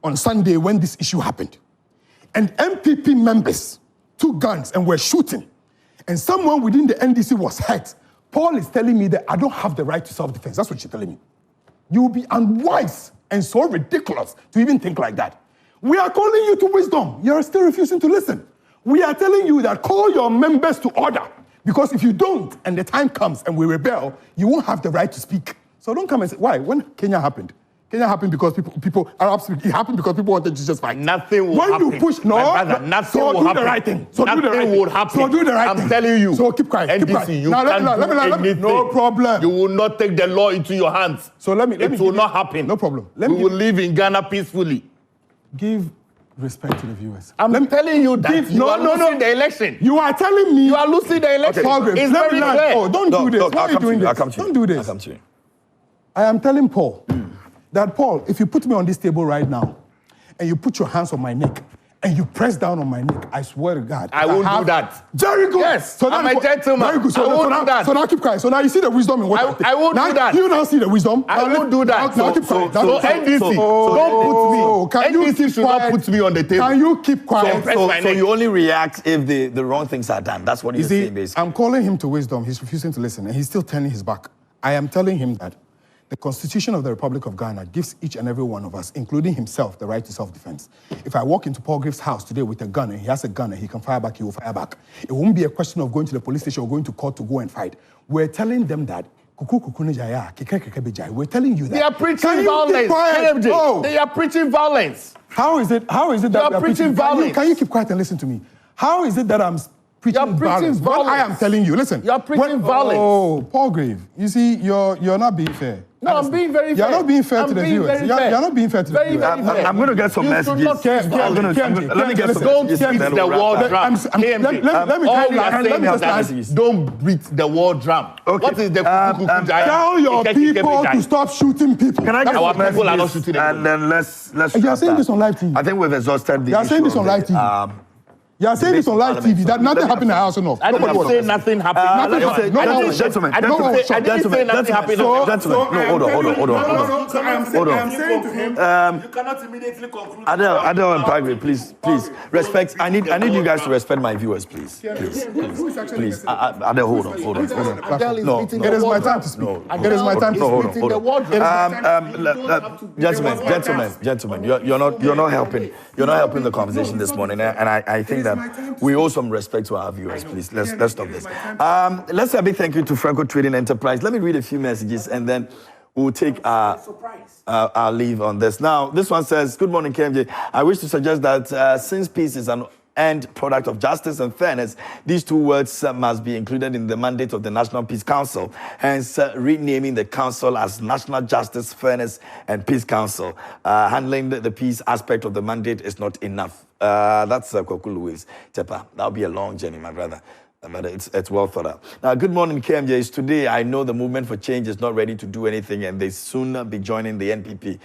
on Sunday when this issue happened, and MPP members took guns and were shooting, and someone within the NDC was hurt, Paul is telling me that I don't have the right to self-defense. That's what you're telling me. You will be unwise and so ridiculous to even think like that. We are calling you to wisdom. You're still refusing to listen. We are telling you that call your members to order, because if you don't and the time comes and we rebel, you won't have the right to speak. So don't come and say, why? When Kenya happened? Kenya happened because Arabs, it happened because people wanted to just fight. Nothing will happen. When you push, nothing will happen. The right thing. So nothing do the right will thing. happen. So do the right thing. I'm telling you. So keep quiet. NDC, keep quiet. you now let me, no problem. You will not take the law into your hands. So let me it will not happen. No problem. We will live in Ghana peacefully. Give respect to the viewers. I'm telling you that you are losing the election. You are telling me you are losing the election. Okay. It's very clear. Oh, don't do this. Why are you doing this? Don't do this. I'll come to you. I am telling Paul that, Paul, if you put me on this table right now and you put your hands on my neck and you press down on my neck, I swear to God, I won't do that. Very good. Yes, I'm a gentleman. Very good. So I won't do that. So now keep quiet. So now you see the wisdom in what I won't do that. You now see the wisdom. I won't do that. Now keep quiet. So NDC, don't put me. NDC should not put me on the table. Can you keep quiet? So you only react if the wrong things are done. That's what you're saying, basically. I'm calling him to wisdom. He's refusing to listen, and he's still turning his back. I am telling him that the Constitution of the Republic of Ghana gives each and every one of us, including himself, the right to self-defense. If I walk into Paul Grave's house today with a gun and he has a gun and he can fire back, he will fire back. It won't be a question of going to the police station or going to court to go and fight. We're telling them that we're telling you that. They are preaching violence. Oh. They are preaching violence. How is it that they are preaching violence? Can you keep quiet and listen to me? How is it that I'm preaching violence? What I am telling you, listen. You are preaching violence. Oh, Paul Grave, you see, you're not being fair. No, I'm being very fair. You're not being fair to the viewers. You're not being fair to the viewers. I'm going to get some messages. Let me get some messages. Don't beat the war drum. Let me don't beat the war drum. Okay. What is the tell your people to stop shooting people. Can I get our some people are not shooting messages? And then let's You're saying this on live TV. I think we've exhausted the You're saying this on live TV. You're saying this on live TV, that nothing happened in the house or not? I didn't say nothing happened. Gentlemen, I didn't say nothing happened. Hold on. So I'm saying to him, you cannot immediately conclude. Adele and Pagwe, please, respect. I need you guys to respect my viewers, please. Please. Adele, hold on. No, it is my time to speak. It is my time to speak. Gentlemen, you're not helping. You're not helping the conversation this morning, and I think that we owe some respect to our viewers, please. Let's stop this. Let's say a big thank you to Franco Trading Enterprise. Let me read a few messages and then we'll take our leave on this. Now, this one says, good morning, KMJ. I wish to suggest that since peace is an end product of justice and fairness, these two words must be included in the mandate of the National Peace Council. Hence, renaming the council as National Justice, Fairness and Peace Council. Handling the peace aspect of the mandate is not enough. That's Kwaku Louis Tepa. That'll be a long journey, my brother. But it's well thought out. Now, good morning, KMJs. Today, I know the Movement for Change is not ready to do anything, and they soon be joining the NPP.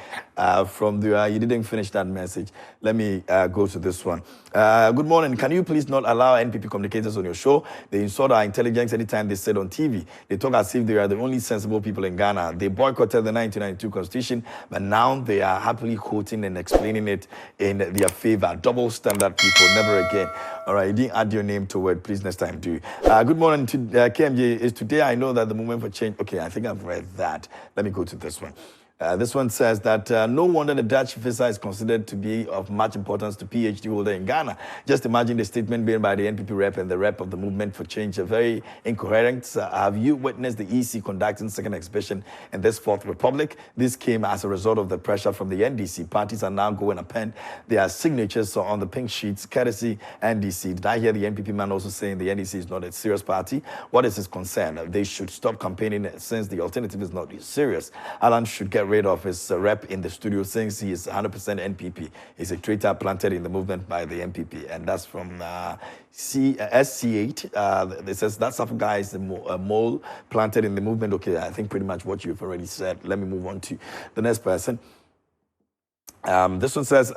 You didn't finish that message. Let me go to this one. Good morning. Can you please not allow NPP communicators on your show? They insult our intelligence anytime they sit on TV. They talk as if they are the only sensible people in Ghana. They boycotted the 1992 Constitution, but now they are happily quoting and explaining it in their favor. Double standard people, never again. All right, you didn't add your name to it. Please next time do. Good morning to KMJ. Today I know that the Movement for Change. Okay, I think I've read that. Let me go to this one. This one says that no wonder the Dutch visa is considered to be of much importance to PhD holder in Ghana. Just imagine the statement made by the NPP rep and the rep of the Movement for Change. Very incoherent. Have you witnessed the EC conducting second exhibition in this Fourth Republic? This came as a result of the pressure from the NDC. Parties are now going to append their signatures on the pink sheets, courtesy NDC. Did I hear the NPP man also saying the NDC is not a serious party? What is his concern? They should stop campaigning since the alternative is not serious. Alan should get rid of his rep in the studio since he is 100% NPP. He's a traitor planted in the movement by the NPP. And that's from SC8. It says that some guy is a mole planted in the movement. Okay, I think pretty much what you've already said. Let me move on to the next person. This one says,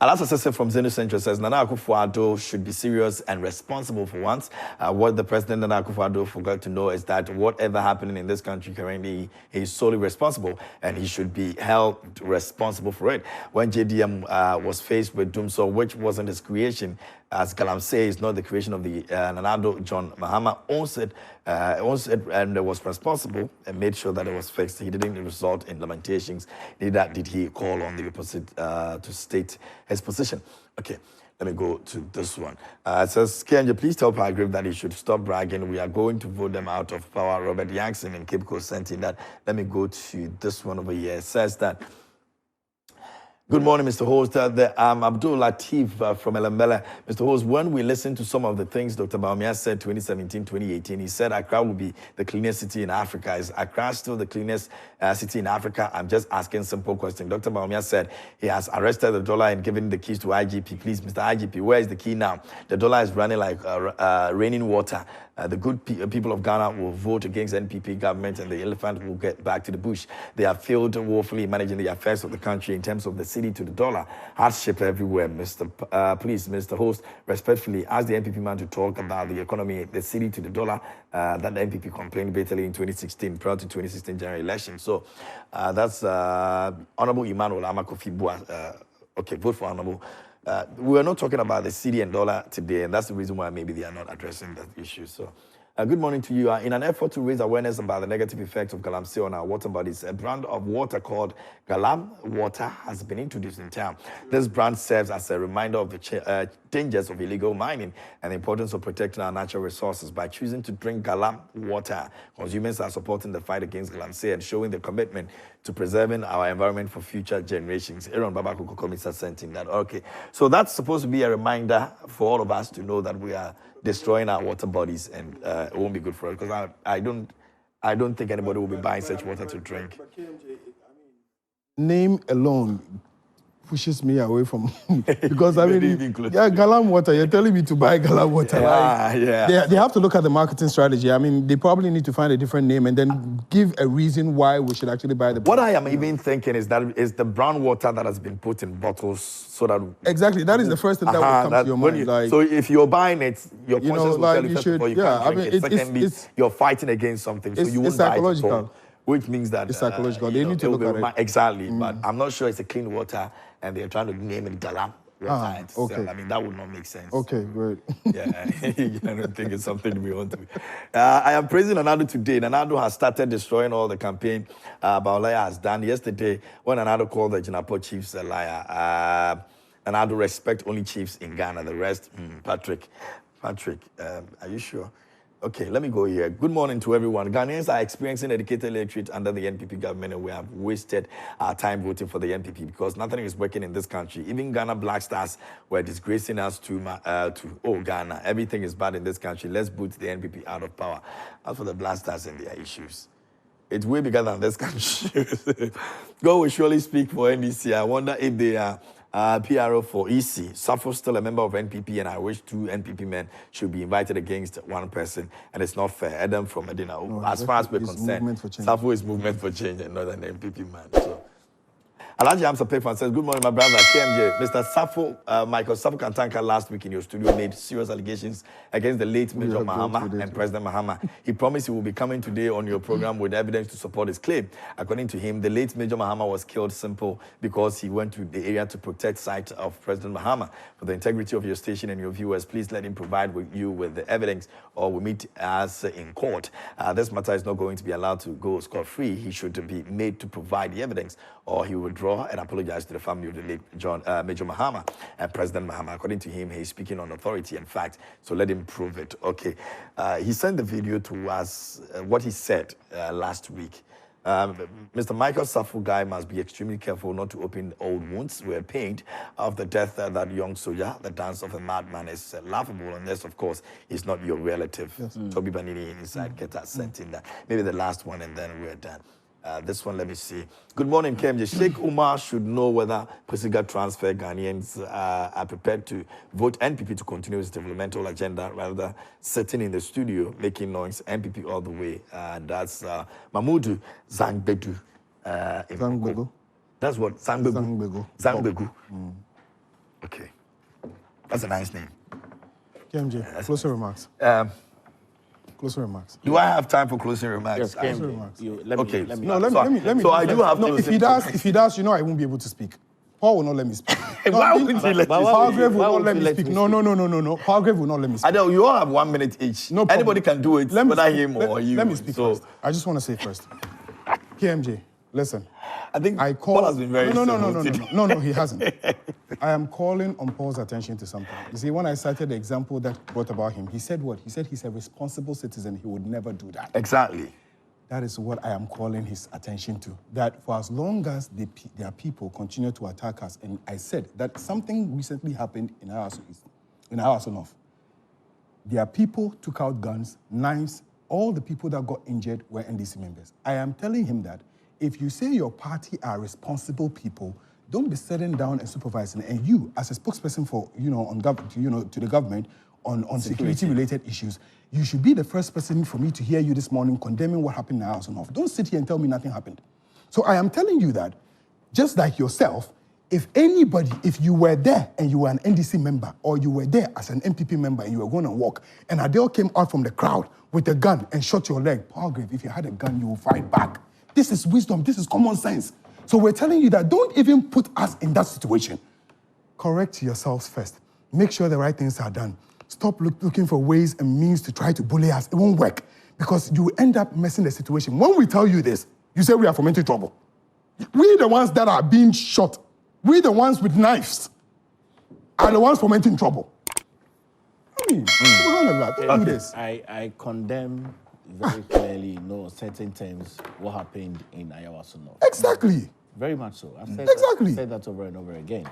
Alasa Sese from Zenu Central says, Nana Akufo-Addo should be serious and responsible for once. What the President Nana Akufo-Addo forgot to know is that whatever happening in this country currently, he is solely responsible and he should be held responsible for it. When JDM was faced with Dumso, which wasn't his creation, as Galamsey is not the creation of the Nanado, John Mahama owns it and was responsible and made sure that it was fixed. He didn't result in lamentations. Neither did he call on the opposite to state his position. Okay, let me go to this one. It says, Kenja, please tell Paragraph that he should stop bragging. We are going to vote them out of power. Robert Yankson in Cape Coast sent in that. Let me go to this one over here. It says that, good morning, Mr. Host. I'm Abdul Latif from Elambela. Mr. Host, when we listen to some of the things Dr. Baumia said 2017, 2018, he said Accra will be the cleanest city in Africa. Is Accra still the cleanest city in Africa? I'm just asking a simple question. Dr. Baumia said he has arrested the dollar and given the keys to IGP. Please, Mr. IGP, where is the key now? The dollar is running like raining water. The good people of Ghana will vote against NPP government and the elephant will get back to the bush. They have failed woefully managing the affairs of the country in terms of the city to the dollar. Hardship everywhere, please, Mr. Host, respectfully, ask the NPP man to talk about the economy, the city to the dollar, that the NPP complained bitterly in 2016, prior to 2016 general election. So that's Honorable Emmanuel Amakofi. Okay, vote for Honorable. We're not talking about the city and dollar today, and that's the reason why maybe they are not addressing that issue. So, good morning to you. In an effort to raise awareness about the negative effects of Galamsey on our water bodies, a brand of water called Galam Water has been introduced in town. This brand serves as a reminder of the dangers of illegal mining and the importance of protecting our natural resources. By choosing to drink Galam water, consumers are supporting the fight against Galamsey and showing their commitment to preserving our environment for future generations. Aaron Babakoko Komisa sent in that. Okay, so that's supposed to be a reminder for all of us to know that we are destroying our water bodies, and it won't be good for us, because I don't think anybody will be buying such water to drink. Name alone pushes me away from because I mean, yeah, Galam water. You're telling me to buy Galam water. They have to look at the marketing strategy. I mean, they probably need to find a different name and then give a reason why we should actually buy the. What I am even thinking is that it's the brown water that has been put in bottles so that exactly that is the first thing that will come to your mind. So if you're buying it, your conscience will tell you first of all you can't drink it. Secondly, you're fighting against something, so you won't buy it at all. Which means that it's psychological. They need to look at it. Exactly, but I'm not sure it's a clean water, and they're trying to name it Galam water. Okay. I mean, that would not make sense. Okay, great. Yeah, I don't think it's something we want to be. I am praising Nanado today. Nanado has started destroying all the campaign Baolaya has done. Yesterday, when Nanado called the Jinapo chiefs a liar, Nanado respect only chiefs in Ghana. The rest, Patrick, are you sure? Okay, let me go here. Good morning to everyone. Ghanaians are experiencing educated illiterate under the NPP government, and we have wasted our time voting for the NPP because nothing is working in this country. Even Ghana Black Stars were disgracing us to Ghana. Everything is bad in this country. Let's boot the NPP out of power. As for the Black Stars and their issues, it's way bigger than this country. God will surely speak for NDC. I wonder if they are PRO for EC. Safo still a member of NPP, and I wish 2 NPP men should be invited against one person, and it's not fair. Adam from Medina. As far as we're concerned, Safo is movement for change and not an NPP man. So Alaji Amsa Payfan says, good morning, my brother, KMJ. Mr. Safo, Michael Safo Kantanka last week in your studio made serious allegations against the late Major Mahama and President Mahama. He promised he will be coming today on your program with evidence to support his claim. According to him, the late Major Mahama was killed simple because he went to the area to protect site of President Mahama. For the integrity of your station and your viewers, please let him provide you with the evidence or we meet us in court. This matter is not going to be allowed to go scot-free. He should be made to provide the evidence or he will withdraw and apologize to the family of the late Major Mahama and President Mahama. According to him, he's speaking on authority and fact, so let him prove it. Okay. He sent the video to us, what he said last week. Mr. Michael Safo guy must be extremely careful not to open old wounds. We're pained of the death of that young soldier. The dance of a madman is laughable unless, of course, he's not your relative. Yes. Toby Banini inside, get that sent in there. Maybe the last one and then we're done. This one, let me see. Good morning, KMJ. Sheikh Umar should know whether Presiga transfer Ghanaians are prepared to vote NPP to continue its developmental agenda rather than sitting in the studio making noise. NPP all the way. That's Mahmoud Zangbedu. Zangbegu. That's what? Zangbegu. Zangbegu. Okay. That's a nice name. KMJ, closer remarks. Closing remarks. Do I have time for closing remarks? Yes, closing remarks. Let me. Let me. So I do have no, closing if he does, you know I won't be able to speak. Paul will not let me speak. Why would he let you speak? Palgrave will not let me speak. No. Palgrave will not let me speak. Adele, you all have 1 minute each. No problem. Anybody can do it, whether him or you. Let me speak first. I just want to say first. KMJ, listen. I think Paul has been very No, he hasn't. I am calling on Paul's attention to something. You see, when I cited the example that brought about him, he said what? He said he's a responsible citizen. He would never do that. Exactly. That is what I am calling his attention to. That for as long as their people continue to attack us, and I said that something recently happened in our North. Their people took out guns, knives. All the people that got injured were NDC members. I am telling him that if you say your party are responsible people, don't be sitting down and supervising. And you, as a spokesperson for, to the government on security-related issues, you should be the first person for me to hear you this morning condemning what happened in our House of North. Don't sit here and tell me nothing happened. So I am telling you that, just like yourself, if you were there and you were an NDC member, or you were there as an MPP member and you were going to walk, and Adele came out from the crowd with a gun and shot your leg, Palgrave, if you had a gun, you will fight back. This is wisdom. This is common sense. So we're telling you that don't even put us in that situation. Correct yourselves first. Make sure the right things are done. Stop looking for ways and means to try to bully us. It won't work because you end up messing the situation. When we tell you this, you say we are fomenting trouble. We the ones that are being shot. We the ones with knives are the ones fomenting trouble. I mean, don't do this. I condemn very clearly, certain terms, what happened in Ayawaso North. Exactly. Very much so. I've said that over and over again.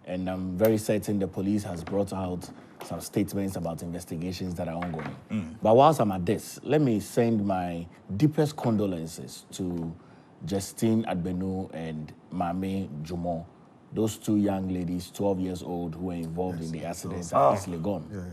And I'm very certain the police has brought out some statements about investigations that are ongoing. But whilst I'm at this, let me send my deepest condolences to Justine Adbenu and Mame Jumo, those two young ladies, 12 years old, who were involved in the accident at East Legon.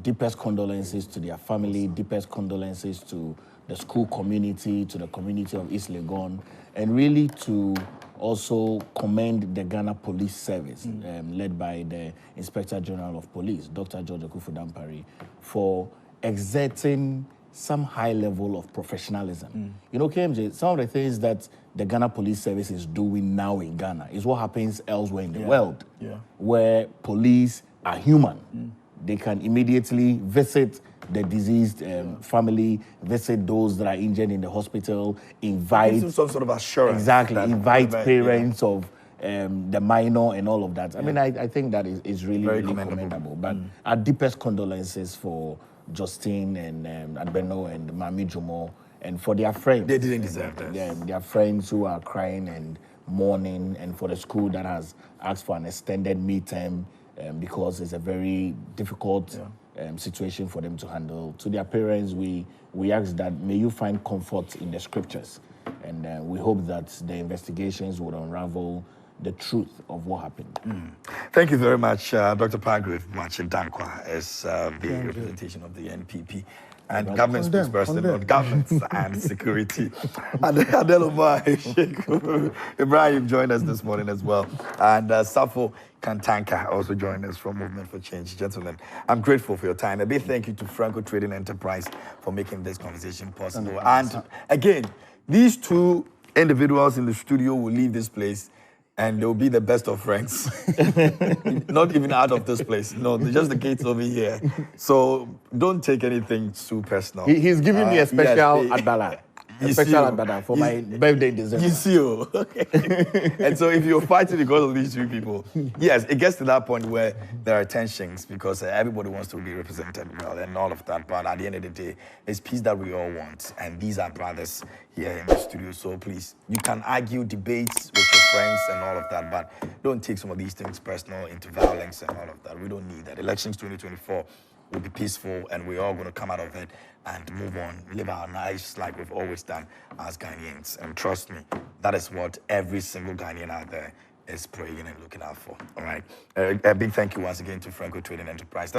Deepest condolences to their family, deepest condolences to the school community, to the community of East Legon, and really to also commend the Ghana Police Service, led by the Inspector General of Police, Dr. George Okufu-Dampare, for exerting some high level of professionalism. You know, KMJ, some of the things that the Ghana Police Service is doing now in Ghana is what happens elsewhere in the world, where police are human. They can immediately visit the deceased family, visit those that are injured in the hospital, invite some sort of assurance. Exactly, invite parents of the minor and all of that. I mean, I think that is really, really commendable. But our deepest condolences for Justine and Adbeno and Mami Jumo and for their friends. They didn't deserve that. Their friends who are crying and mourning, and for the school that has asked for an extended midterm because it's a very difficult situation for them to handle. To their parents, we ask that may you find comfort in the scriptures, and we hope that the investigations would unravel the truth of what happened. Thank you very much, Dr. Palgrave Dankwa, as the representation of the NPP. and government Condemn, spokesperson condemn. on governance and security. And Adeloma Sheikh Ibrahim joined us this morning as well. And Safo Kantanka also joined us from Movement for Change. Gentlemen, I'm grateful for your time. A big thank you to Franco Trading Enterprise for making this conversation possible. And again, these two individuals in the studio will leave this place and they'll be the best of friends. Not even out of this place. No, just the gates over here. So don't take anything too personal. He's giving me a special adbala. A special you. adbala for my birthday in December. You see, okay. And so if you're fighting because of these three people, yes, it gets to that point where there are tensions because everybody wants to be represented well and all of that. But at the end of the day, it's peace that we all want. And these are brothers here in the studio. So please, you can argue, debates with your friends and all of that, but don't take some of these things personal into violence and all of that. We don't need that. Elections 2024 will be peaceful and we're all going to come out of it and move on, live our lives like we've always done as Ghanaians. And trust me, that is what every single Ghanaian out there is praying and looking out for. All right. A big thank you once again to Franco Trading Enterprise.